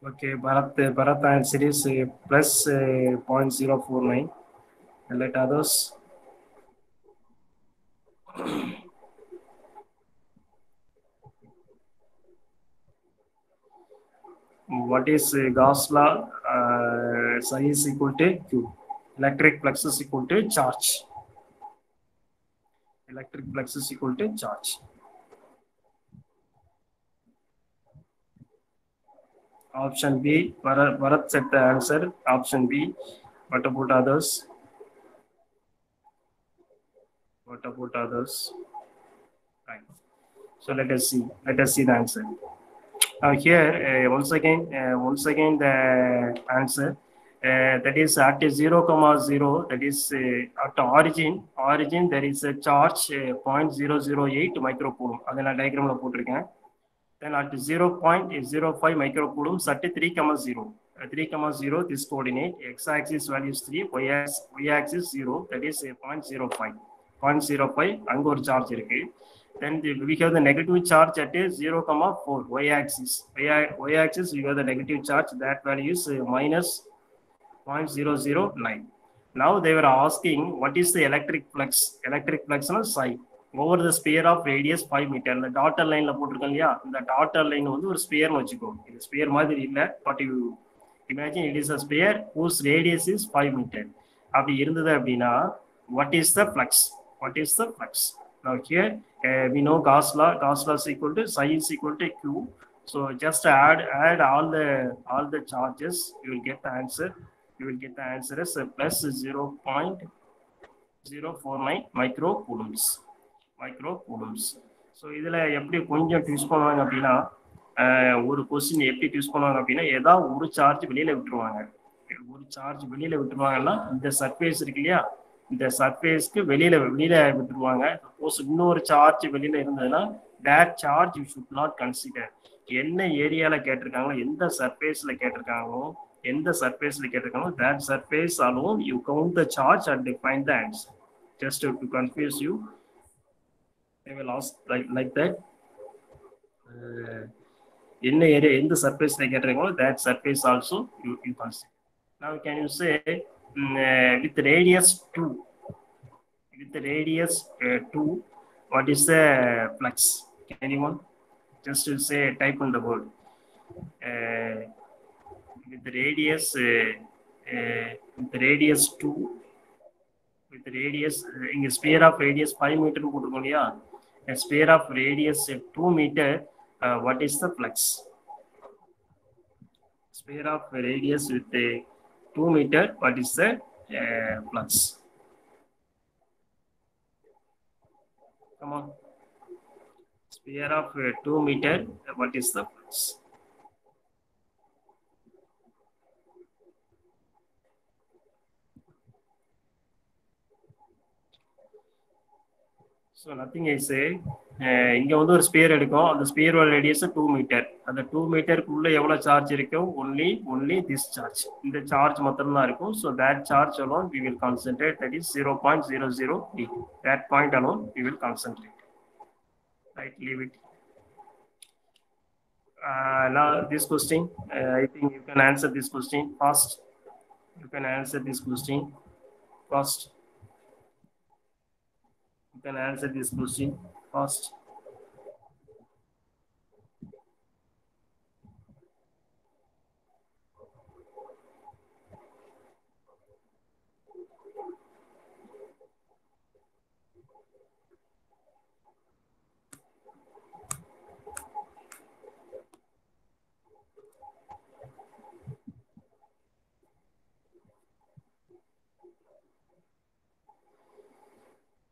Okay, Bharat answer is plus 0.049. Let others. What is Gauss law? Psi is equal to Q. Electric flux is equal to charge. Electric flux is equal to charge. Option B. Bharat said the answer. Option B. What about others? What about others? Right. So let us see. Let us see the answer. Here once again the answer that is at 0,0, that is at origin there is a charge 0.008 microcoulomb. Adana diagram la potiruken. Then at 0.05 microcoulombs at 3,0. 3,0 this coordinate, x-axis value is 3, y-axis 0, that is 0.05. 0.05 அங்க ஒரு charge இருக்கு. Then we have the negative charge at 0,4 y-axis. Y-axis we have the negative charge, that value is minus 0.009. Now they were asking what is the electric flux? Electric flux is psi over the sphere of radius 5 meter. The dotted line la போட்டுருக்கோம் இல்லையா, இந்த dotted line வந்து ஒரு sphere னு வெச்சுக்கோ. இது sphere மாதிரி இல்ல, but you imagine it is a sphere whose radius is 5 meter. அப்படி இருந்தது அப்படினா what is the flux? What is the flux? Now here we know Gauss law is equal to psi is equal to Q. So just add all the charges, you will get the answer. You will get the answer as plus 0.049 microcoulombs. So இதுல எப்படி கொஞ்சம் twist பண்ணுவாங்க அப்படின்னா, ஒரு question எப்படி twist பண்ணுவாங்க அப்படின்னா, ஏதாவது ஒரு சார்ஜ் வெளியில விட்டுருவாங்க. இந்த சர்ஃபேஸ் இருக்கு இல்லையா, இந்த சர்ஃபேஸ்க்கு வெளியில விட்டுருவாங்க. சப்போஸ் இன்னொரு சார்ஜ் வெளியில இருந்ததுன்னா that charge you should not consider. என்ன ஏரியால கேட்டிருக்காங்களோ, எந்த சர்ஃபேஸ்ல கேட்டிருக்காங்களோ, that surface alone you count the charge and define the answer. Just to confuse you, they will ask like that. In the area, in the surface they get that surface also you consider. Now can you say with radius 2, what is the flux? Anyone? just to say type on the word with radius 2 with radius இங்க sphere of radius 5 meter போட்டுருக்கோம் இல்லையா a sphere of radius 2 meter what is the flux sphere of radius with 2 meter what is the flux come on sphere of 2 meter what is the flux so nothing I say இங்க வந்து ஒரு sphere எடுக்கும் அந்த ஸ்பியரோட radius 2 metre அந்த 2 மீட்டருக்குள்ள எவ்வளவு charge இருக்கும் only this charge இந்த charge மட்டும் தான் இருக்கும் so that charge alone we will concentrate that is 0.00 d that point alone we will concentrate right leave it now this question I think you can answer this question fast you can answer this question fast you can answer this question fast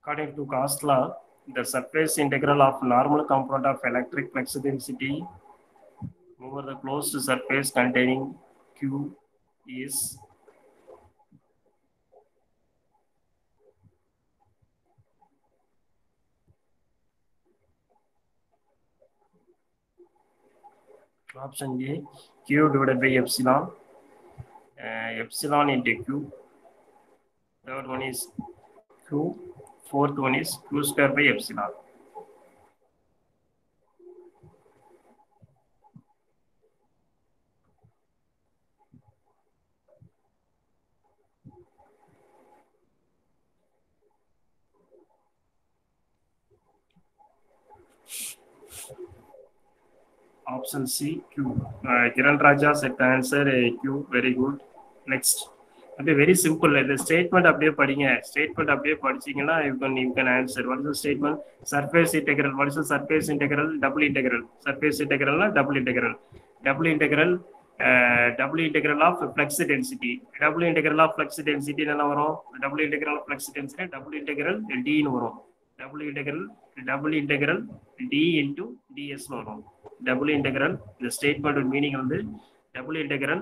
according to Gauss law the surface integral of normal component of electric flux density over the closed surface containing Q is option A Q divided by epsilon epsilon into Q third one is Q fourth one is Q square by epsilon option C Q Kiran Raja said the answer Q very good next அப்படியே very simple இந்த statement அப்படியே படிங்க statement அப்படியே படிச்சீங்கன்னா you can answer what is the statement surface integral what is the surface integral double integral surface integral double integral double integral of flux density double integral of flux density என்ன வரும் double integral of flux density double integral d ன்னு வரும் double integral d into ds ன்னு வரும் double integral the statement meaning வந்து double integral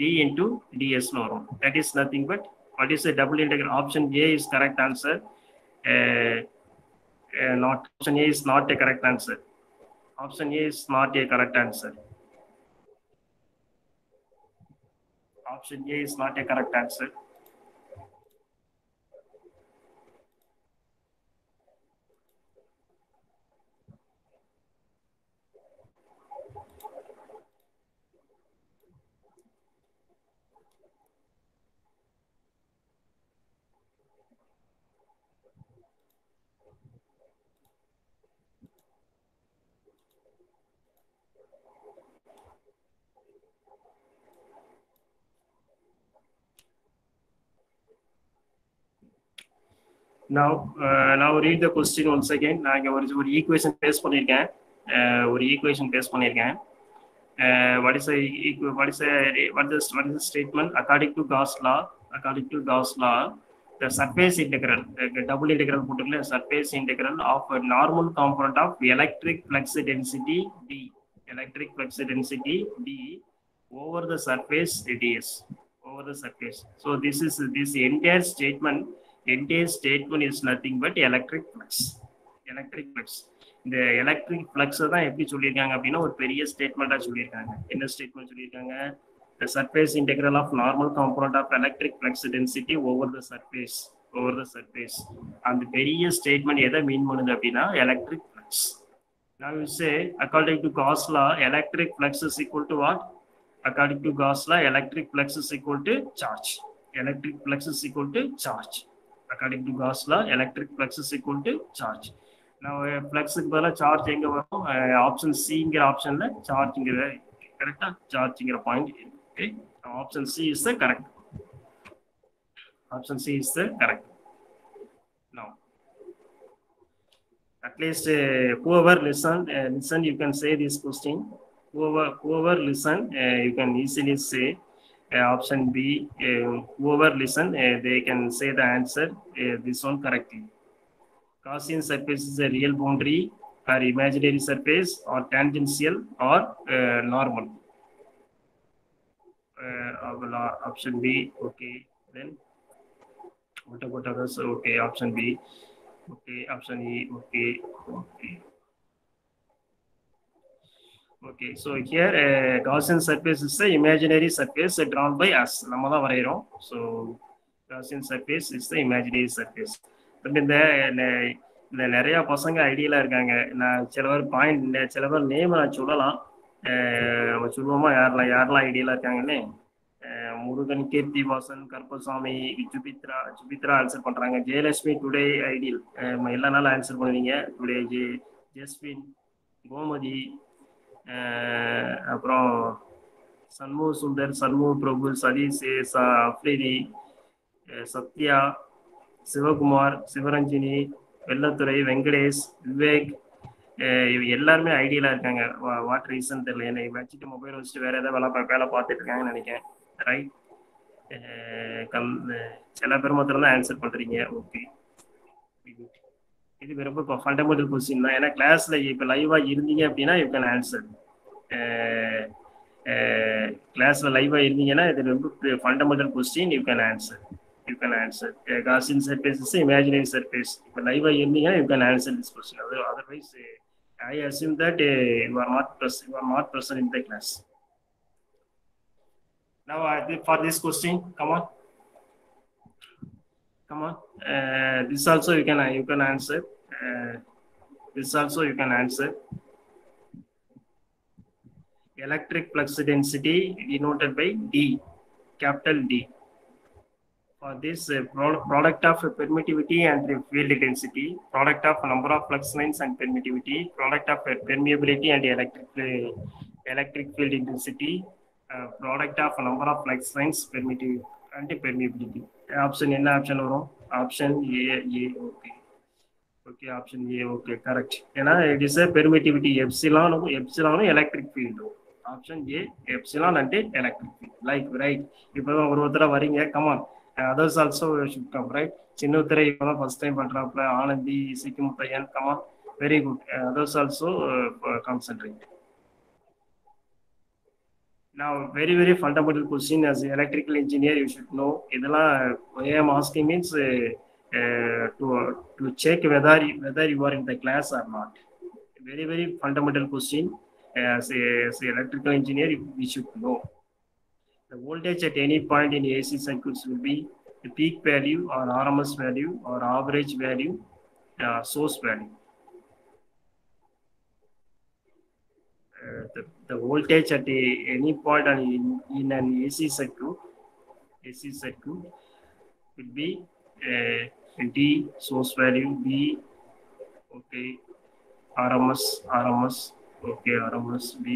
d into ds ன்னு வரும் that is nothing but what is a double integral option A is correct answer not option A is not a correct answer option A is not a correct answer option A is not a correct answer now read the question once again நான் ஒரு equation base பண்ணிருக்கேன் what is the statement according to Gauss law the surface integral double integral போட்டுக்கல surface integral of a normal component of electric flux density d over the surface radius over the surface so this entire statement is nothing but electric flux இந்த electric flux தான் எப்படி சொல்லியிருக்காங்க அப்படின்னா ஒரு பெரிய ஸ்டேட்மெண்ட்டாக சொல்லியிருக்காங்க என்ன statement சொல்லியிருக்காங்க the surface integral of normal component of electric flux density over the surface அந்த பெரிய ஸ்டேட்மெண்ட் எதை மீன் பண்ணுது அப்படின்னா electric flux now you say according to Gauss law electric flux is equal to what according to Gauss law electric flux is equal to charge according to Gauss law electric flux is equal to charge நம்ம ஃப்ளக்ஸுக்கு பதிலாக charge எங்கே வரும்? Option சிங்கிற ஆப்ஷனில் சார்ஜுங்கிற கரெக்டாக சார்ஜுங்கிற point okay. Option C is the correct. Option C is the correct. Now, at least whoever listen, you can say this question. Whoever listen, you can easily say option B. Whoever listen, they can say the answer. This one correctly. Gaussian surface is a real boundary, or imaginary surface, or tangential, or normal. Option B. Okay. Then. What about others? Okay, option B. Okay, option E. Okay, okay. Okay, so here Gaussian surface is the imaginary surface drawn by us. நம்ம தான் வரையறோம். So Gaussian surface is the imaginary surface. இந்த நிறைய பசங்க ஐடியலா இருக்காங்க. நான் சில பேர் name நான் சொல்லலாம். நம்ம சொல்லுவோமா யாரெல்லாம் ஐடியலா இருக்காங்கன்னு? முருகன், கீர்த்தி வாசன், கருப்பசாமி, சுபித்ரா ஆன்சர் பண்றாங்க. ஜெயலட்சுமி டுடே ஐடியல் எல்லா நாளும் ஆன்சர் பண்ணுவீங்க. டுடே ஜெஸ்வின், கோமதி, அப்புறம் சண்முக சுந்தர், சண்முக பிரபு, சதீஷ், அப்ரிதி, சத்யா, சிவகுமார், சிவரஞ்சினி, வெள்ளத்துறை, வெங்கடேஷ், விவேக், எல்லாருமே ஐடியலா இருக்காங்க. வாட் ரீசன் தெரியல. என்னை வச்சுட்டு மொபைல் வச்சுட்டு வேற ஏதாவது வேலை பார்த்துட்டு இருக்காங்கன்னு நினைக்கிறேன். ரைட். சில பேர் மாத்திரம் தான் ஆன்சர் பண்றீங்க. ஓகே, இது ரொம்ப ஃபண்டமெண்டல் கொஸ்டின் தான். ஏன்னா கிளாஸ்ல இப்போ லைவா இருந்தீங்க அப்படின்னா யூ கேன் ஆன்சர். கிளாஸ்ல லைவா இருந்தீங்கன்னா இது ரொம்ப fundamental question. You can answer. Gaussian surface is imaginary surface. இப்போ லைவா இருந்தீங்கன்னா you can answer this question. Otherwise I assume that you are not present in the class. Now for this question, come on. This also you can answer. This also you can answer. Electric flux density denoted by D, capital D. For this product of permittivity and field density, product of number of flux lines and permittivity, product of permeability and electric field intensity, product of number of flux lines, permittivity and permeability. Option என்ன option வரும்? Option A. Okay, option A. Okay, correct. ஏன்னா it is a permittivity epsilon electric field. Option A, epsilon and electric field. Like right. இப்போதான் ஒருத்தர வரீங்க. Come on. Others also should come, right? Chinnuthரை இப்போதான் first time பண்றாப்ல. Anandhi, சிக்கிமுத்தையன், come on. Very good. Others also concentrate. Now, very, very fundamental question as an electrical engineer, you should know. Why I am asking means to check whether you are in the class or not. Very, very fundamental question. As an electrical engineer, we should know. The voltage at any point in AC circuits will be the peak value or RMS value or average value, source value. The voltage at any point in an AC circuit will be D, source value, B, okay, RMS, okay, RMS, B.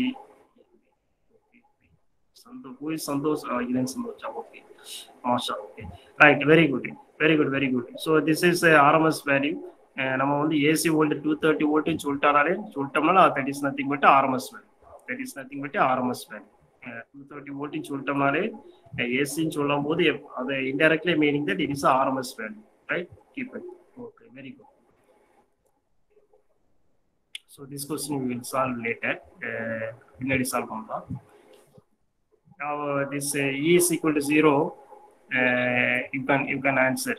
Who is Santosh? Okay. Masha. Okay. Right. Very good. So this is RMS value. நம்ம வந்து AC volt 230 volt சொல்லிட்டோம்னா that is nothing but RMS value. 230 volt சொல்லிட்டோம்னாலே AC ன்னு சொல்லும்போது அது indirectly meaning that it is a RMS value, right? Keep it. Okay, very good. So this question we will solve later. பின்னாடி solve பண்ணலாம். Now this E is equal to 0. You can answer.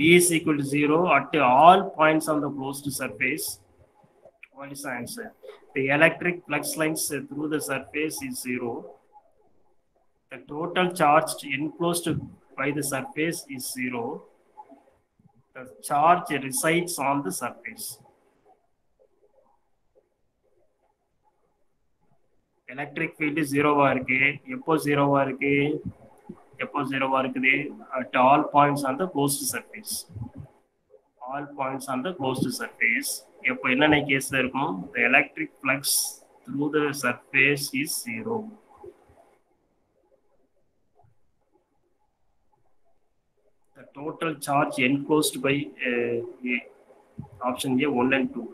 E is equal to 0 at all points on the closed surface. What is the answer? The electric flux lines through the surface is 0. The total charge enclosed by the surface is 0. The charge resides on the surface. Electric field is 0-வா இருக்கு. எப்போ 0-வா இருக்குது? At all points on the closed surface. All points on the closed surface. எப்போ என்னென்ன கேஸ்ல இருக்கும்? The electric flux through the surface is 0. The total charge enclosed by option A 1 and 2.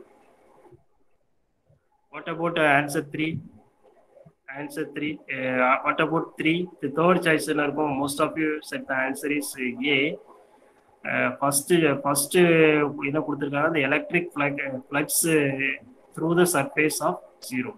What about answer 3? Answer 3. What about 3? The third choice இருக்கும். Most of you said the answer is A. First என்ன கொடுத்துருக்காங்க? The electric flux through the surface of 0.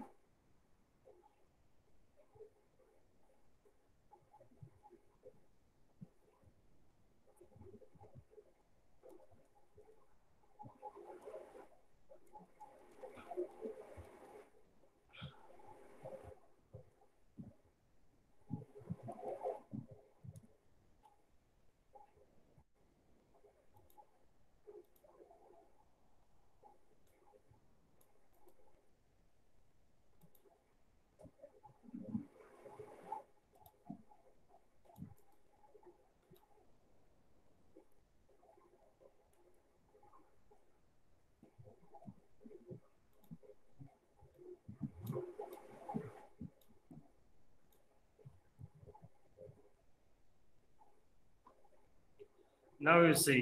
Now you see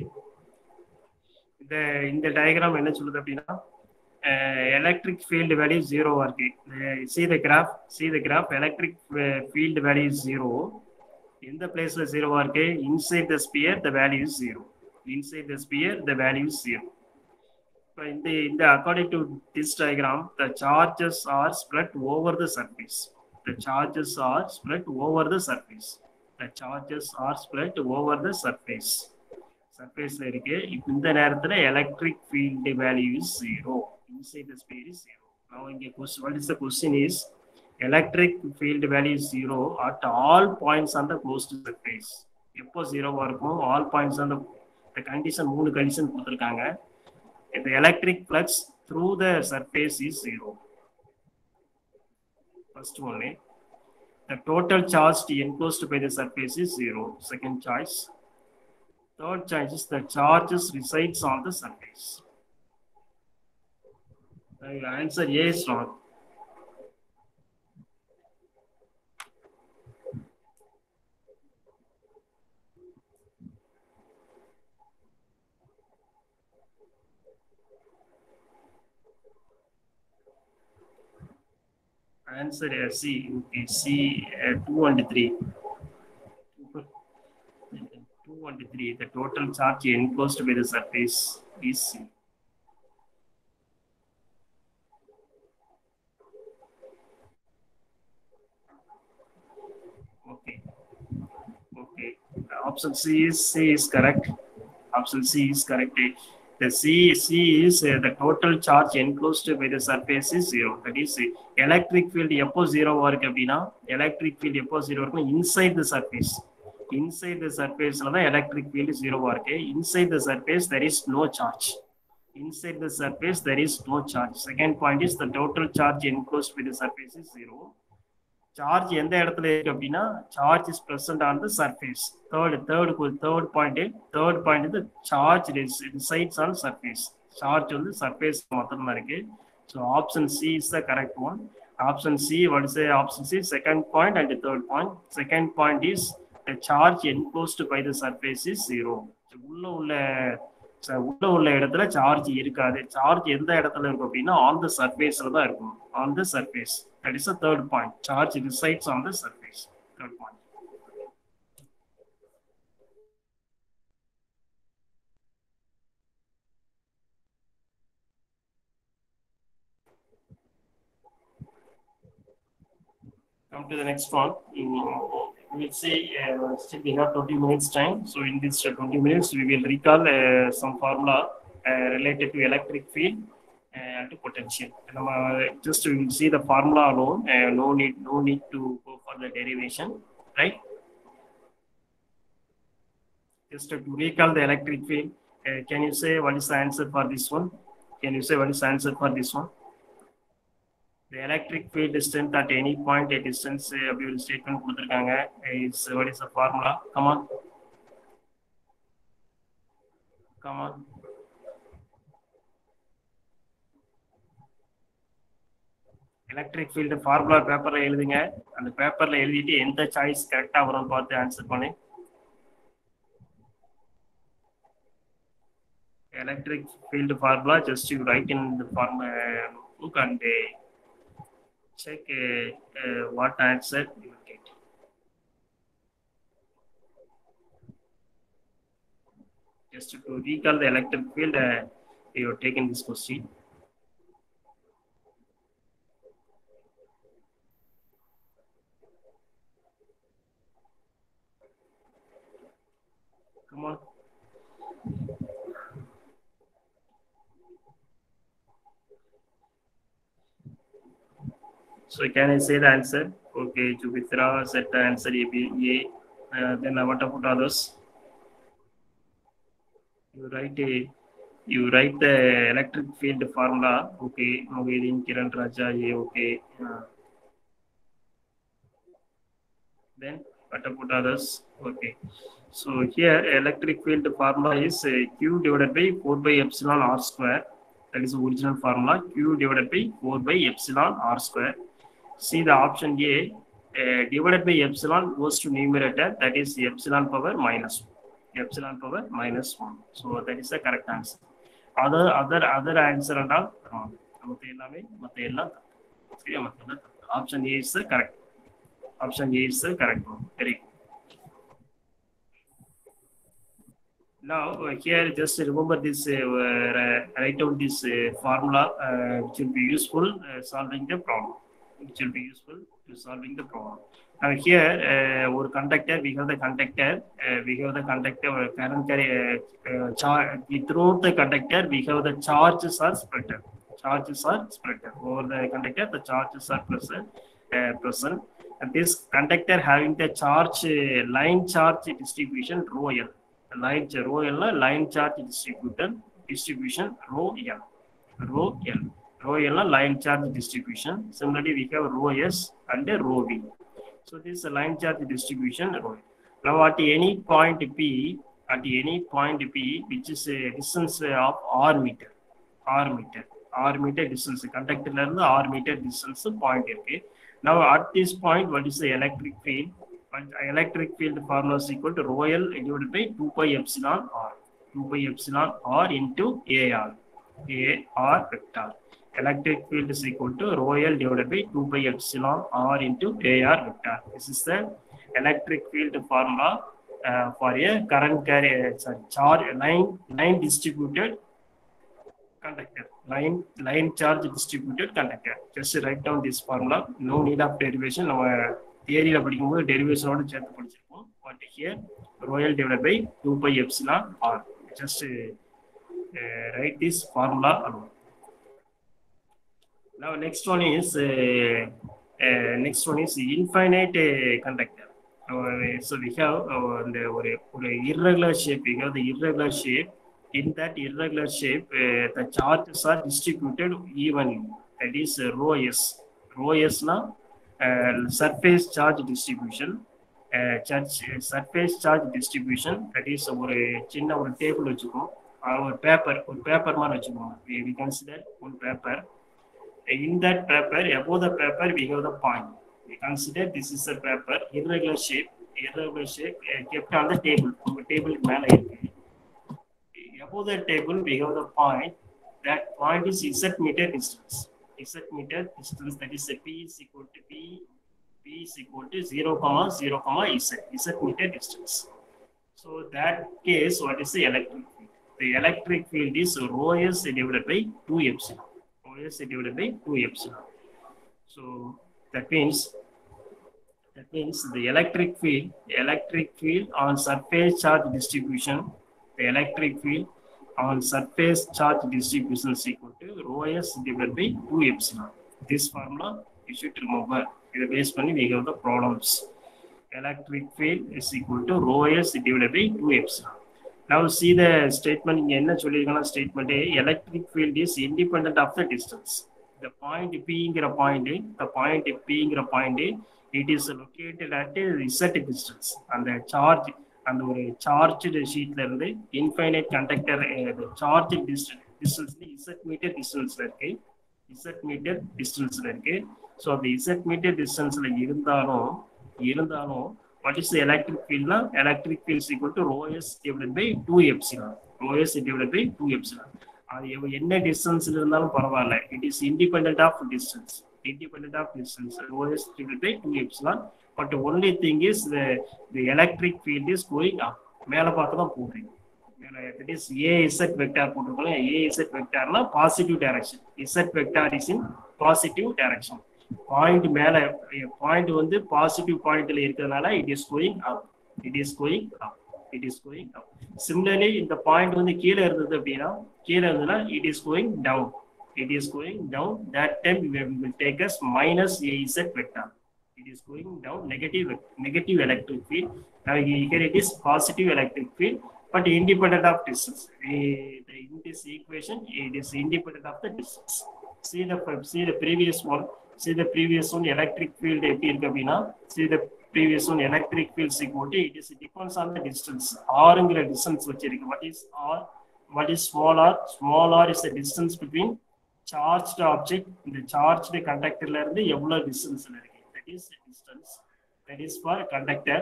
இந்த diagram என்ன சொல்லுது அப்படின்னா electric field value 0 இருக்கு. See the graph electric field value is 0. எந்த பிளேஸ்ல 0 இருக்கு? Inside the sphere the value is 0. Inside the sphere the value is 0. So in the according to this diagram, the charges are spread over the surface. The charges are spread over the surface. The charges are spread over the surface. Surface இருக்கு. இந்த நேரத்துல electric field value is 0. Inside the sphere is 0. Now what is the question is electric field value is 0 at all points on the closed surface. எப்போ 0 இருக்கும்? All points on the condition மூணு condition கொடுத்திருக்காங்க. The electric flux through the surface is 0. First one, the total charge enclosed by the surface is 0. Second choice. Third choice is the charges resides on the surface. Answer A is wrong. Answer C. Okay, C 2 and 3. 2 and 3. The total charge enclosed by the surface is C. Okay. Option C is correct. Option C is correct. The C is the total charge enclosed by the surface is 0. That is electric field எப்போ 0 இருக்கு அப்படின்னா electric field எப்போ 0 இருக்கும்? Inside the surface. Inside the surface தான் electric field 0 இருக்கு. Inside the surface there is no charge. Inside the surface there is no charge. Second point is the total charge enclosed by the surface is 0. Charge எந்த இடத்துல இருக்கு அப்படின்னா charge is present on the surface. Third point is charge resides on surface. Charge on the surface மாத்திரம் தான் இருக்கு. So option C is the correct one. Option C, what is the option C? Second point and the third point. Second point is the charge enclosed by the surface is 0. உள்ள உள்ள இடத்துல charge இருக்காது. Charge எந்த இடத்துல இருக்கும் அப்படின்னா on the சர்ஃபேஸ்ல தான் இருக்கும். On the surface. That is the third point. Charge resides on the surface. Third point. Come to the next one. We'll say still we have 20 minutes time. So in this 20 minutes, we will recall some formula related to electric field and to potential. And just we will see the formula alone. No need to go for the derivation, right? Just to recall the electric field, can you say what is the answer for this one? Can you say what is the answer for this one? The electric field distance at any point a distance above statement கொடுத்திருக்காங்க is what is the formula? Come on. Electric field formula பேப்பரில் எழுதுங்க. அந்த பேப்பரில் எழுதிட்டு எந்த choice கரெக்டாக வரும்னு பார்த்து ஆன்சர் பண்ணு. Electric field formula, just you write in the form book and check what answer you will get. Just to recall the electric field, you have taken this question. Come on. So can I say the answer? Okay, Jupitra said the answer A. Then what about others? You write the electric field formula. Okay, Moghedin, Kiran Raja, okay. Then what about others? Okay. So here electric field formula is Q divided by 4 by epsilon R square. That is the original formula. Q divided by 4 by epsilon R square. See the option A, divided by epsilon goes to numerator, that is epsilon power minus 1. Epsilon power minus 1. So that is the correct answer. Other answer and all wrong. Option A is the correct. Option A is the correct one. Very good. Now here just remember this, write down this formula which will be useful solving the problem. Which will be useful to solving the problem. Now here or conductor, we have the conductor, current carry throughout the conductor we have the charges are spread. Over the conductor the charges are present. And this conductor having the charge line charge distribution rho L. Line charge distribution rho L. Rho L line charge distribution. Similarly, we have rho S and rho V. So this is a line charge distribution rho. Now at any point P, which is a distance of R meter distance, conductor R meter distance point. Okay. Now at this point, what is the electric field? Electric field formula is equal to rho L divided by 2 pi epsilon R. 2 pi epsilon R into AR vector. Electric field is equal to rho L divided by 2 pi epsilon R into AR vector. This is the electric field formula for a current charge line distributed conductor. Line charge distributed conductor. Just write down this formula. No need of derivation. Our theory derivation order chat. But here rho L divided by 2 pi epsilon R. Just write this formula alone. Now next one is infinite conductor. So we have the irregular shape. We have the irregular shape. In that irregular shape, the charges are distributed evenly. That is rho S. Rho S now surface charge distribution. Surface charge distribution. That is our table or paper. We consider one paper. In that paper, above the paper, we have the point. We consider this is a paper, irregular shape kept on the table. Above the table, we have the point. That point is Z meter distance. That is P is equal to 0, 0, Z meter distance. So that case, what is the electric field? The electric field is rho S divided by 2 epsilon. Divided by 2 epsilon. So that means the electric field on surface charge distribution, is equal to rho S divided by 2 epsilon. This formula you should remember. Based on we have the problems. Electric field is equal to rho S divided by 2 epsilon. Now see the statement. Statement electric field is independent of the distance. The point P it is located at a Z distance. And the charge and the charged sheet infinite conductor the charge distance Z meter distance. Z metre டிஸ்டன்ஸ்ல இருக்கு. So அந்த Z metre டிஸ்டன்ஸ்ல இருந்தாலும் what is the electric field na? Electric field is equal to rho s divided by 2 epsilon. Rho s divided by 2 epsilon. அது என்ன டிஸ்டன்ஸ்ல இருந்தாலும் பரவாயில்ல, it is independent of distance. Rho s divided by 2 epsilon. But the only thing is the electric field is going up. மேல பார்த்து தான் போகுது. That is AZ vector போட்டுக்கலாம். AZ vector na positive direction. Z vector is in positive direction. Point மேல point வந்து positive பாயிண்ட்ல இருக்கிறதுனால it is going up. Similarly இந்த பாயிண்ட் வந்து கீழே இருந்தது அப்படின்னா it is going down. That time we will take as minus AZ vector. It is going down, negative electric field. Now here it is positive electric field, but independent of distance. In this equation, it is independent of the distance. See the previous one. Electric field see the previous one, electric field equality. It depends on the distance. R ங்கிற distance வச்சிருக்கு. What is R? What is small r? Small r is the distance between charged object. இந்த charged conductor ல இருந்து எவ்வளவு டிஸ்டன்ஸ்ல இருக்கு. That is the distance. That is for conductor.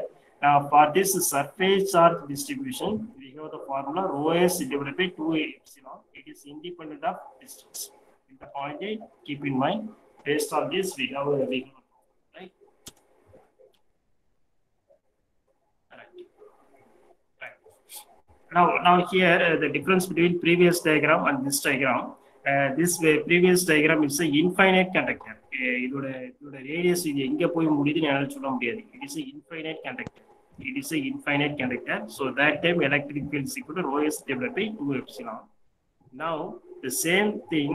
For this surface charge distribution, we have the formula rho s divided by 2 epsilon. It is independent of distance. In the point A, keep in mind. Based on this, we have right. Now here the difference between previous diagram and this diagram. This previous diagram is a infinite conductor. இதோட radius இது எங்க போய் முடியுதுன்னு என்னால சொல்ல முடியாது. It is a infinite conductor. So that time electric field is equal to rho s divided by 2 epsilon. Now the same thing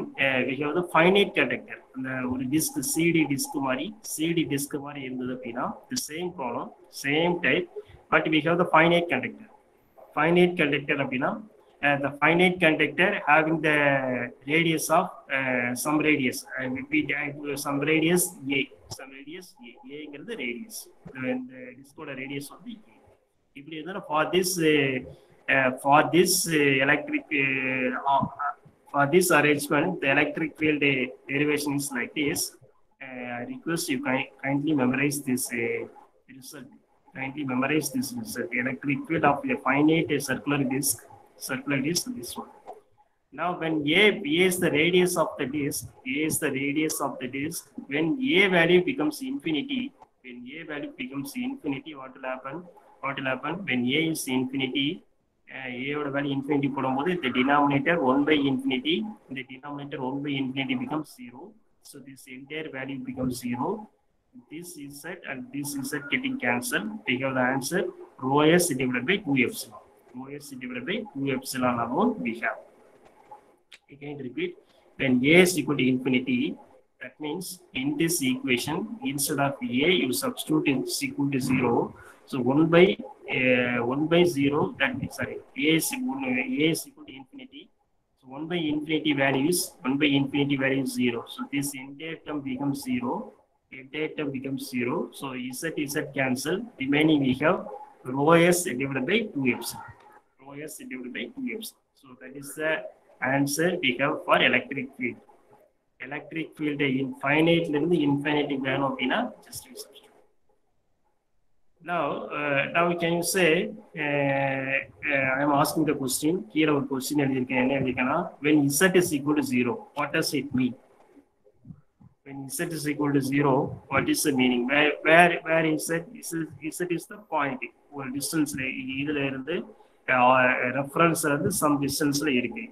we have the finite conductor. அந்த ஒரு disk CD disk மாதிரி இருந்தது அப்படின்னா the same problem, same type, but we have the finite conductor அப்படின்னா the finite conductor having the radius of some radius some radius A ங்கிறது radius, the disk oda radius வந்து A. இப்படி இருந்தா for this electric for this arrangement, the electric field derivation is like this. I request you kindly memorize this result. Electric field of a finite circular disk this one. Now when A is the radius of the disk, when A value becomes infinity, what will happen? When A is infinity, A value infinity போடும்போது the denominator 1 by infinity becomes 0. So this entire value becomes 0. This is set and this is set getting cancelled. We have the answer rho s divided by 2 epsilon. Alone we have. Again repeat, when A is equal to infinity, that means in this equation instead of A you substitute is equal to 0. So 1 by 0, that means A is equal to infinity. So 1 by infinity value is 0. So this entire term becomes 0. So Z cancel. Remaining we have rho s divided by 2 epsilon. So that is the answer we have for electric field. In finite இருந்து infinity வேணும் அப்படின்னா just substitute. Now can you say I am asking the question. Here ஒரு question எழுதிருக்கேன். என்ன எழுதிருக்கேன்னா when Z is equal to 0, what does it mean? When Z is equal to 0, what is the meaning? Where is Z? Z is the point. ஒரு distance இதுல இருந்து reference இருந்து some distance இருக்கு.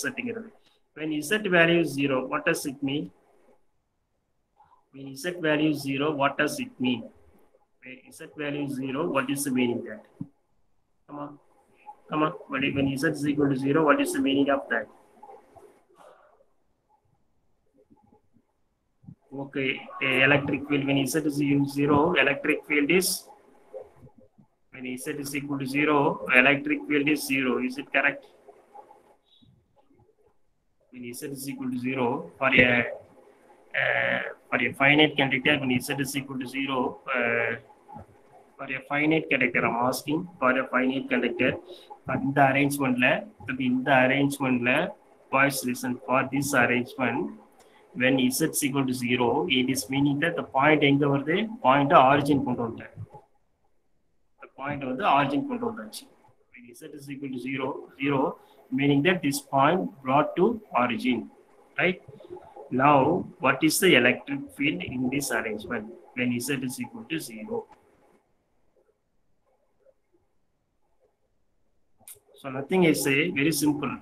Z. When Z value is 0, what does it mean? When Z value is 0, what does it mean? When Z value is 0, what is the meaning of that? Come on. When Z is equal to 0, what is the meaning of that? Okay, electric field, when Z is equal to 0, electric field is, when Z is equal to 0, electric field is 0. Is it correct? When Z is equal to 0, for a finite conductor, when Z is equal to 0, for a finite conductor, I'm asking for a finite conductor. In the arrangement, boys listen, for this arrangement, when z is equal to 0, it is meaning that the point எங்க வருது, point origin கொண்டு வந்துட்டேன். The point வந்து origin கொண்டு வந்தாச்சு. When z is equal to 0, 0, meaning that this point brought to origin, right? Now, what is the electric field in this arrangement when z is equal to 0? So nothing is very simple.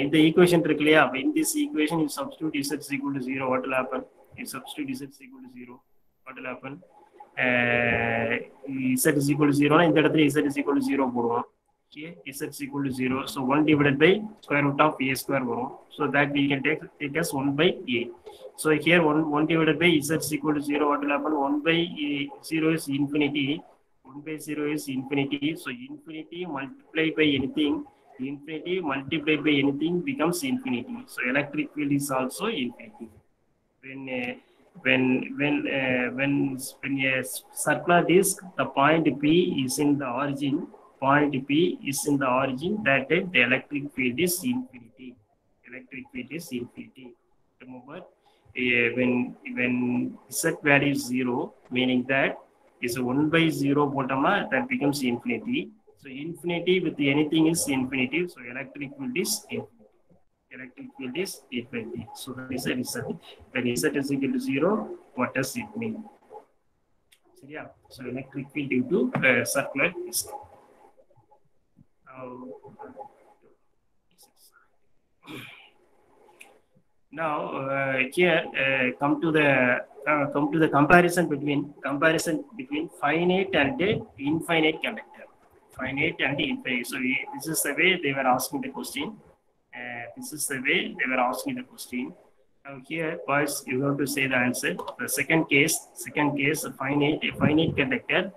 In the equation, in this equation, you substitute z is equal to 0, what will happen? You substitute z is equal to 0, what will happen? Z is equal to 0, and that z is equal to 0. Okay, z is equal to 0. So 1 divided by square root of a square. So that we can take as 1 by a. So here 1 divided by z is equal to 0, what will happen? 1 by 0 is infinity. 1 by 0 is infinity. So infinity multiplied by anything, infinity multiplied by anything becomes infinity. So electric field is also infinity. When a circular disk, the point P is in the origin. Point P is in the origin. That the electric field is infinity. Electric field is infinity. Remember, when z value is 0, meaning that is 1 by 0 bottom, that becomes infinity. So infinity with anything is infinity. So electric field is infinity. Electric field is infinity. So that is a result. When z is equal to 0, what does it mean? So yeah, so electric field due to circular disk. Now here come to the comparison between finite and infinite conductor. Finite and infinite. So this is the way they were asking the question. Now here, boys, you have to say the answer. The second case, finite conductor.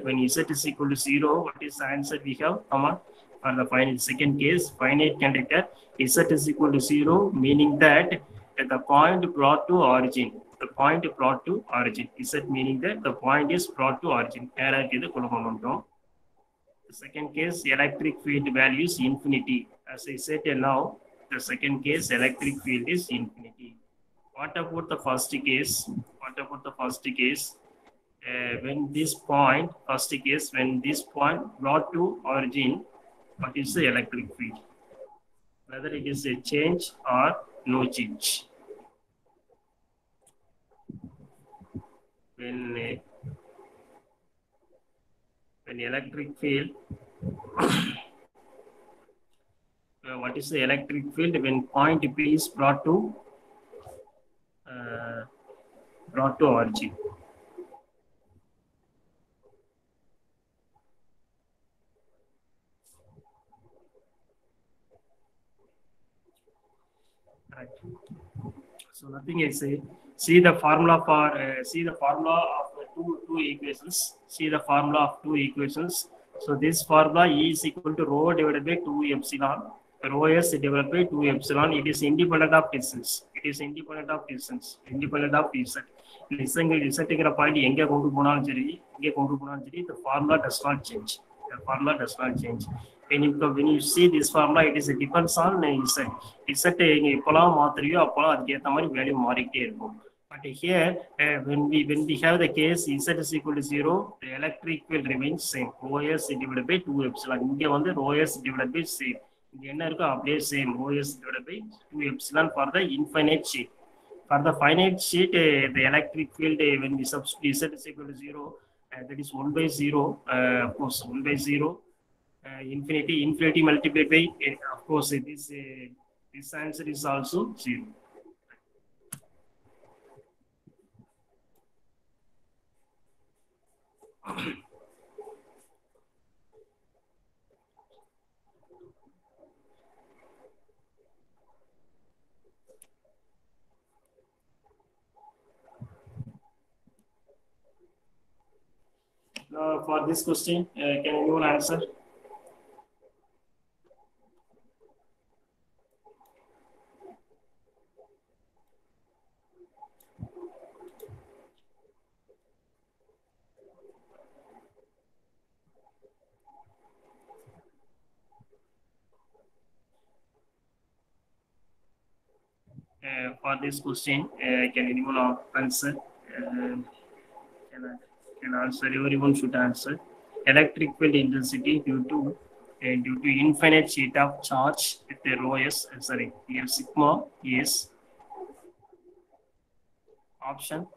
When z is equal to 0, what is the answer we have? Come on. For the second case, finite conductor, z is equal to 0, meaning that the point brought to origin. The point brought to origin. Z meaning that the point is brought to origin. The second case, electric field value is infinity. As I said now, the second case, electric field is infinity. What about the first case? When this point brought to origin, what is the electric field? Whether it is a change or no change. When electric field, what is the electric field when point P is brought to origin? Right. So nothing is see the formula of two equations. So this formula E is equal to rho divided by 2 epsilon. Rho s divided by 2 epsilon. It is independent of distance. Independent of z. Z point எங்க கொண்டு போனாலும் சரி, the formula does not change. When you see this formula, it is depends on z. Z நீங்க எப்பலாம் மாத்துறியோ அப்பலாம் அதுக்கு ஏத்த மாதிரி value மாறிட்டே இருக்கும். But here, when we have the case z is equal to 0, the electric field remains same. Rho s divided by 2 epsilon. இங்க வந்து rho s divided by same. இங்க என்ன இருக்கோ அப்படியே same. Rho s divided by 2 epsilon for the infinite sheet. For the finite sheet, the electric field when we substitute z is equal to 0, that is 1 by 0. Of course, 1 by 0. Infinity multiplied by, of course, this answer is also 0. For this question, can anyone answer? For this question, can anyone answer? Can answer. Everyone should answer. Electric field intensity due to infinite sheet of charge with the rho s. Sorry, here sigma is option.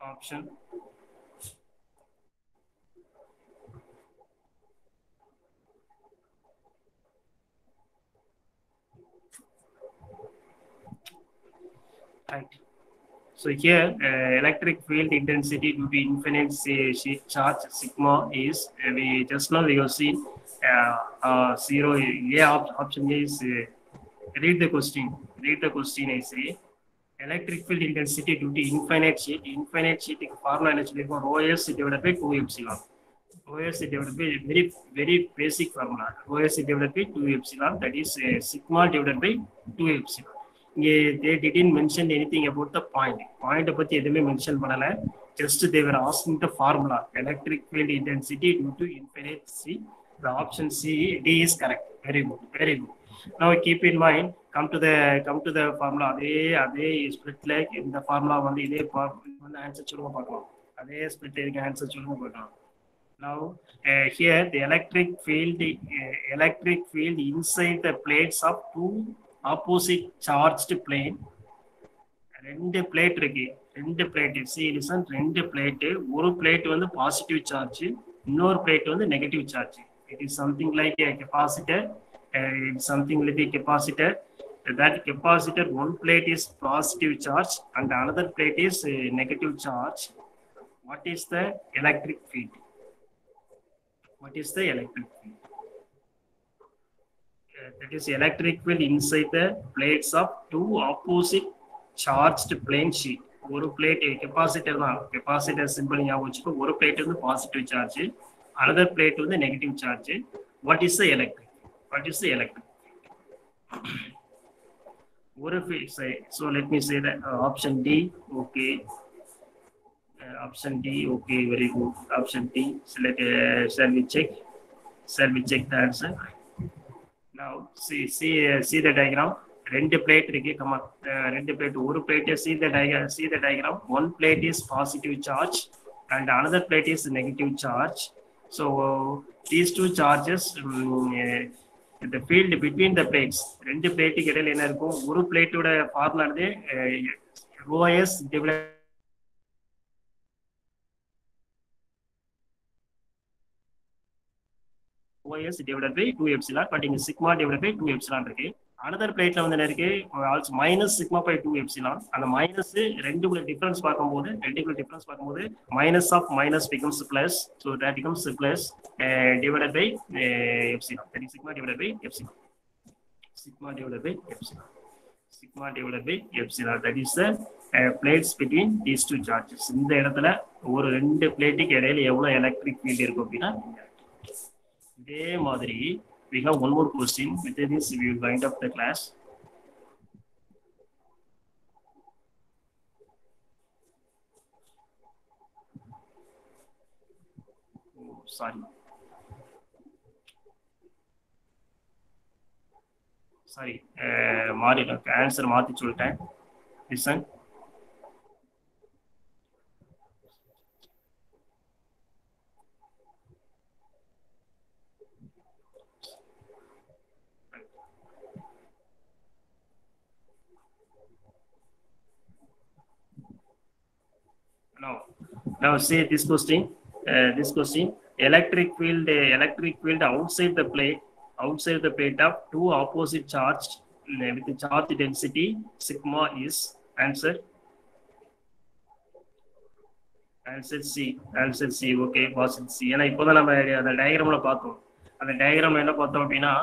Option. Right. So here, electric field intensity due to infinite sheet charge sigma is we just now we have seen zero. Option A is read the question. Read the question. I say electric field intensity due to infinite sheet. Infinite sheet formula actually for rho s divided by 2 epsilon. Rho s divided by very basic formula. Rho s divided by 2 epsilon. That is sigma divided by 2 epsilon. They didn't mention anything about the point. Point பத்தி எதுவுமே mention பண்ணல. Just they were asking the formula. Electric field intensity due to infinite C. The option C D is correct. Very good. Very good. Now keep in mind. Come to the formula. அதே ஸ்பிளிட்ல இந்த formula வந்து இதே வந்து answer சொல்லுங்க பார்க்கலாம். அதே split இருக்க answer சொல்லுங்க பார்க்கலாம். Now here the electric field inside the plates of two opposite charged plane. ரெண்டு பிளேட் இருக்கு. ரெண்டு பிளேட் லிசன் ரெண்டு பிளேட். ஒரு பிளேட் வந்து பாசிட்டிவ் சார்ஜ், இன்னொரு பிளேட் வந்து negative charge. It is something like a capacitor. It's something like a capacitor. That capacitor, one plate is positive charge and another plate is negative charge. What is the electric field? What is the electric field? That is electric field inside the plates of two opposite charged plane sheet. ஒரு plate capacitor தான். Capacitor simple ஞாபகம் வச்சுக்கோ. ஒரு plate வந்து positive charge, another plate வந்து negative charge. What is the electric? What is the electric? So let me say that option D. Okay. Option D. Okay, very good. Option D. So shall we check? Shall we check the answer? Now see the diagram. ரெண்டு plate இருக்கு. ரெண்டு plate. ஒரு plate see the diagram. One plate is positive charge and another plate is negative charge. So these two charges, the field between the plates, ரெண்டு பிளேட்டுக்கு இடையில என்ன இருக்கும்? ஒரு பிளேட்டோட ஃபார்முலா வந்து rho s divided OS divided by 2 epsilon, but in sigma divided by 2 epsilon இருக்கு. Another plate வந்து என்ன இருக்கு? Also minus sigma by 2 epsilon. அந்த minus ரெண்டுக்குள்ள டிஃபரன்ஸ் பார்க்கும்போது minus of minus becomes plus, so that becomes plus divided by epsilon. That is sigma divided by epsilon. Sigma divided by epsilon. Sigma divided by epsilon. That is the plates between these two charges. இந்த இடத்துல ஒரு ரெண்டு பிளேட்டுக்கு இடையில எவ்வளவு electric field இருக்கும் அப்படின்னா இதே மாதிரி we have one more question. With this we will wind up the class. Oh, sorry மாறில ஆன்சர் மாத்தி சொல்லிட்டேன். listen. Now see this question. Electric field outside the plate of two opposite charged with the charge density sigma is answer C. Okay, positive C. ஏன்னா இப்போதான் நம்ம அந்த டயக்ராம்ல பார்த்தோம். அந்த diagram என்ன பார்த்தோம் அப்படின்னா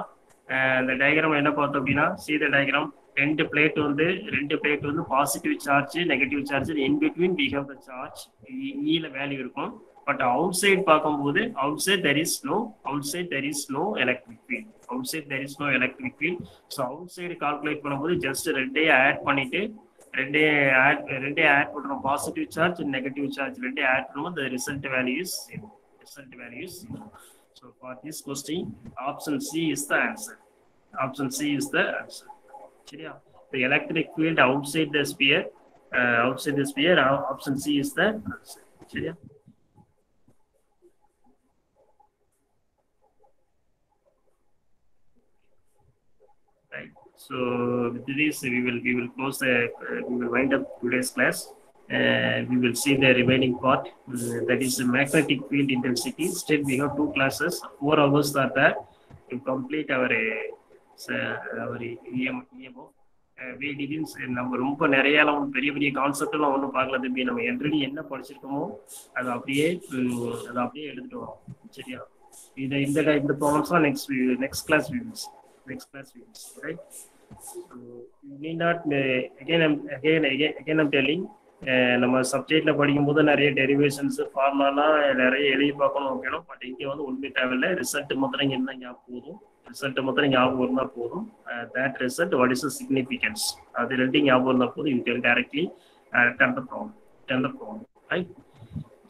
see the diagram. ரெண்டு பிளேட் வந்து positive charge, negative charge. In between we have the charge. ல வேல்யூ இருக்கும். பட் அவுட் சைட் பார்க்கும்போது there is no electric field. So out side calculate பண்ணும்போது ஜஸ்ட் ரெண்டையும் ஆட் பண்ணிட்டு ரெண்டே ஆட் பண்றோம், பாசிட்டிவ் சார்ஜ் நெகட்டிவ் சார்ஜ் ரெண்டே ஆட் பண்ணுவோம், the result value is zero. Result value is zero. So for this question, option C is the answer. Option C is the answer. சரியா? The electric field outside the sphere, option C is the answer. சரியா? Right. So with this, we will close the we will wind up today's class. We will see the remaining part, that is magnetic field intensity. Still, we have 2 classes. 4 hours are there to complete our EMO. We didn't நம்ம ரொம்ப நிறையலாம் பெரிய பெரிய கான்செப்ட்லாம் ஒன்றும் பார்க்கல தம்பி. நம்ம already என்ன படிச்சிருக்கோமோ அதை அப்படியே எடுத்துட்டு வரோம். சரியா? இந்த ப்ராப்ளம்ஸ்லாம் next class we will see. Right? So you need not again I'm telling, நம்ம சப்ஜெக்ட்ல படிக்கும்போது நிறைய டெரிவேஷன்ஸ் ஃபார்முலாலாம் நிறைய எழுதி பார்க்கணும் வைக்கணும். பட் இங்கே வந்து ஒன்றுமே தேவையில்லை. ரிசல்ட் மாத்திரம் என்ன ஞாபகம் இருந்தால் போதும். that result, what is the significance, அது ரெண்டும் ஞாபகம் இருந்தால் போதும். you can directly turn the problem. Right?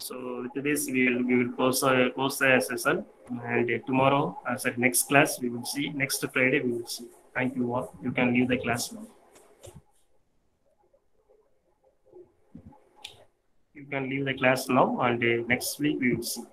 So with this, we will close the session, and tomorrow, as at next class, we will see. Next Friday, we will see. Thank you all. You can leave the class now. You can leave the class now, and next week we will see.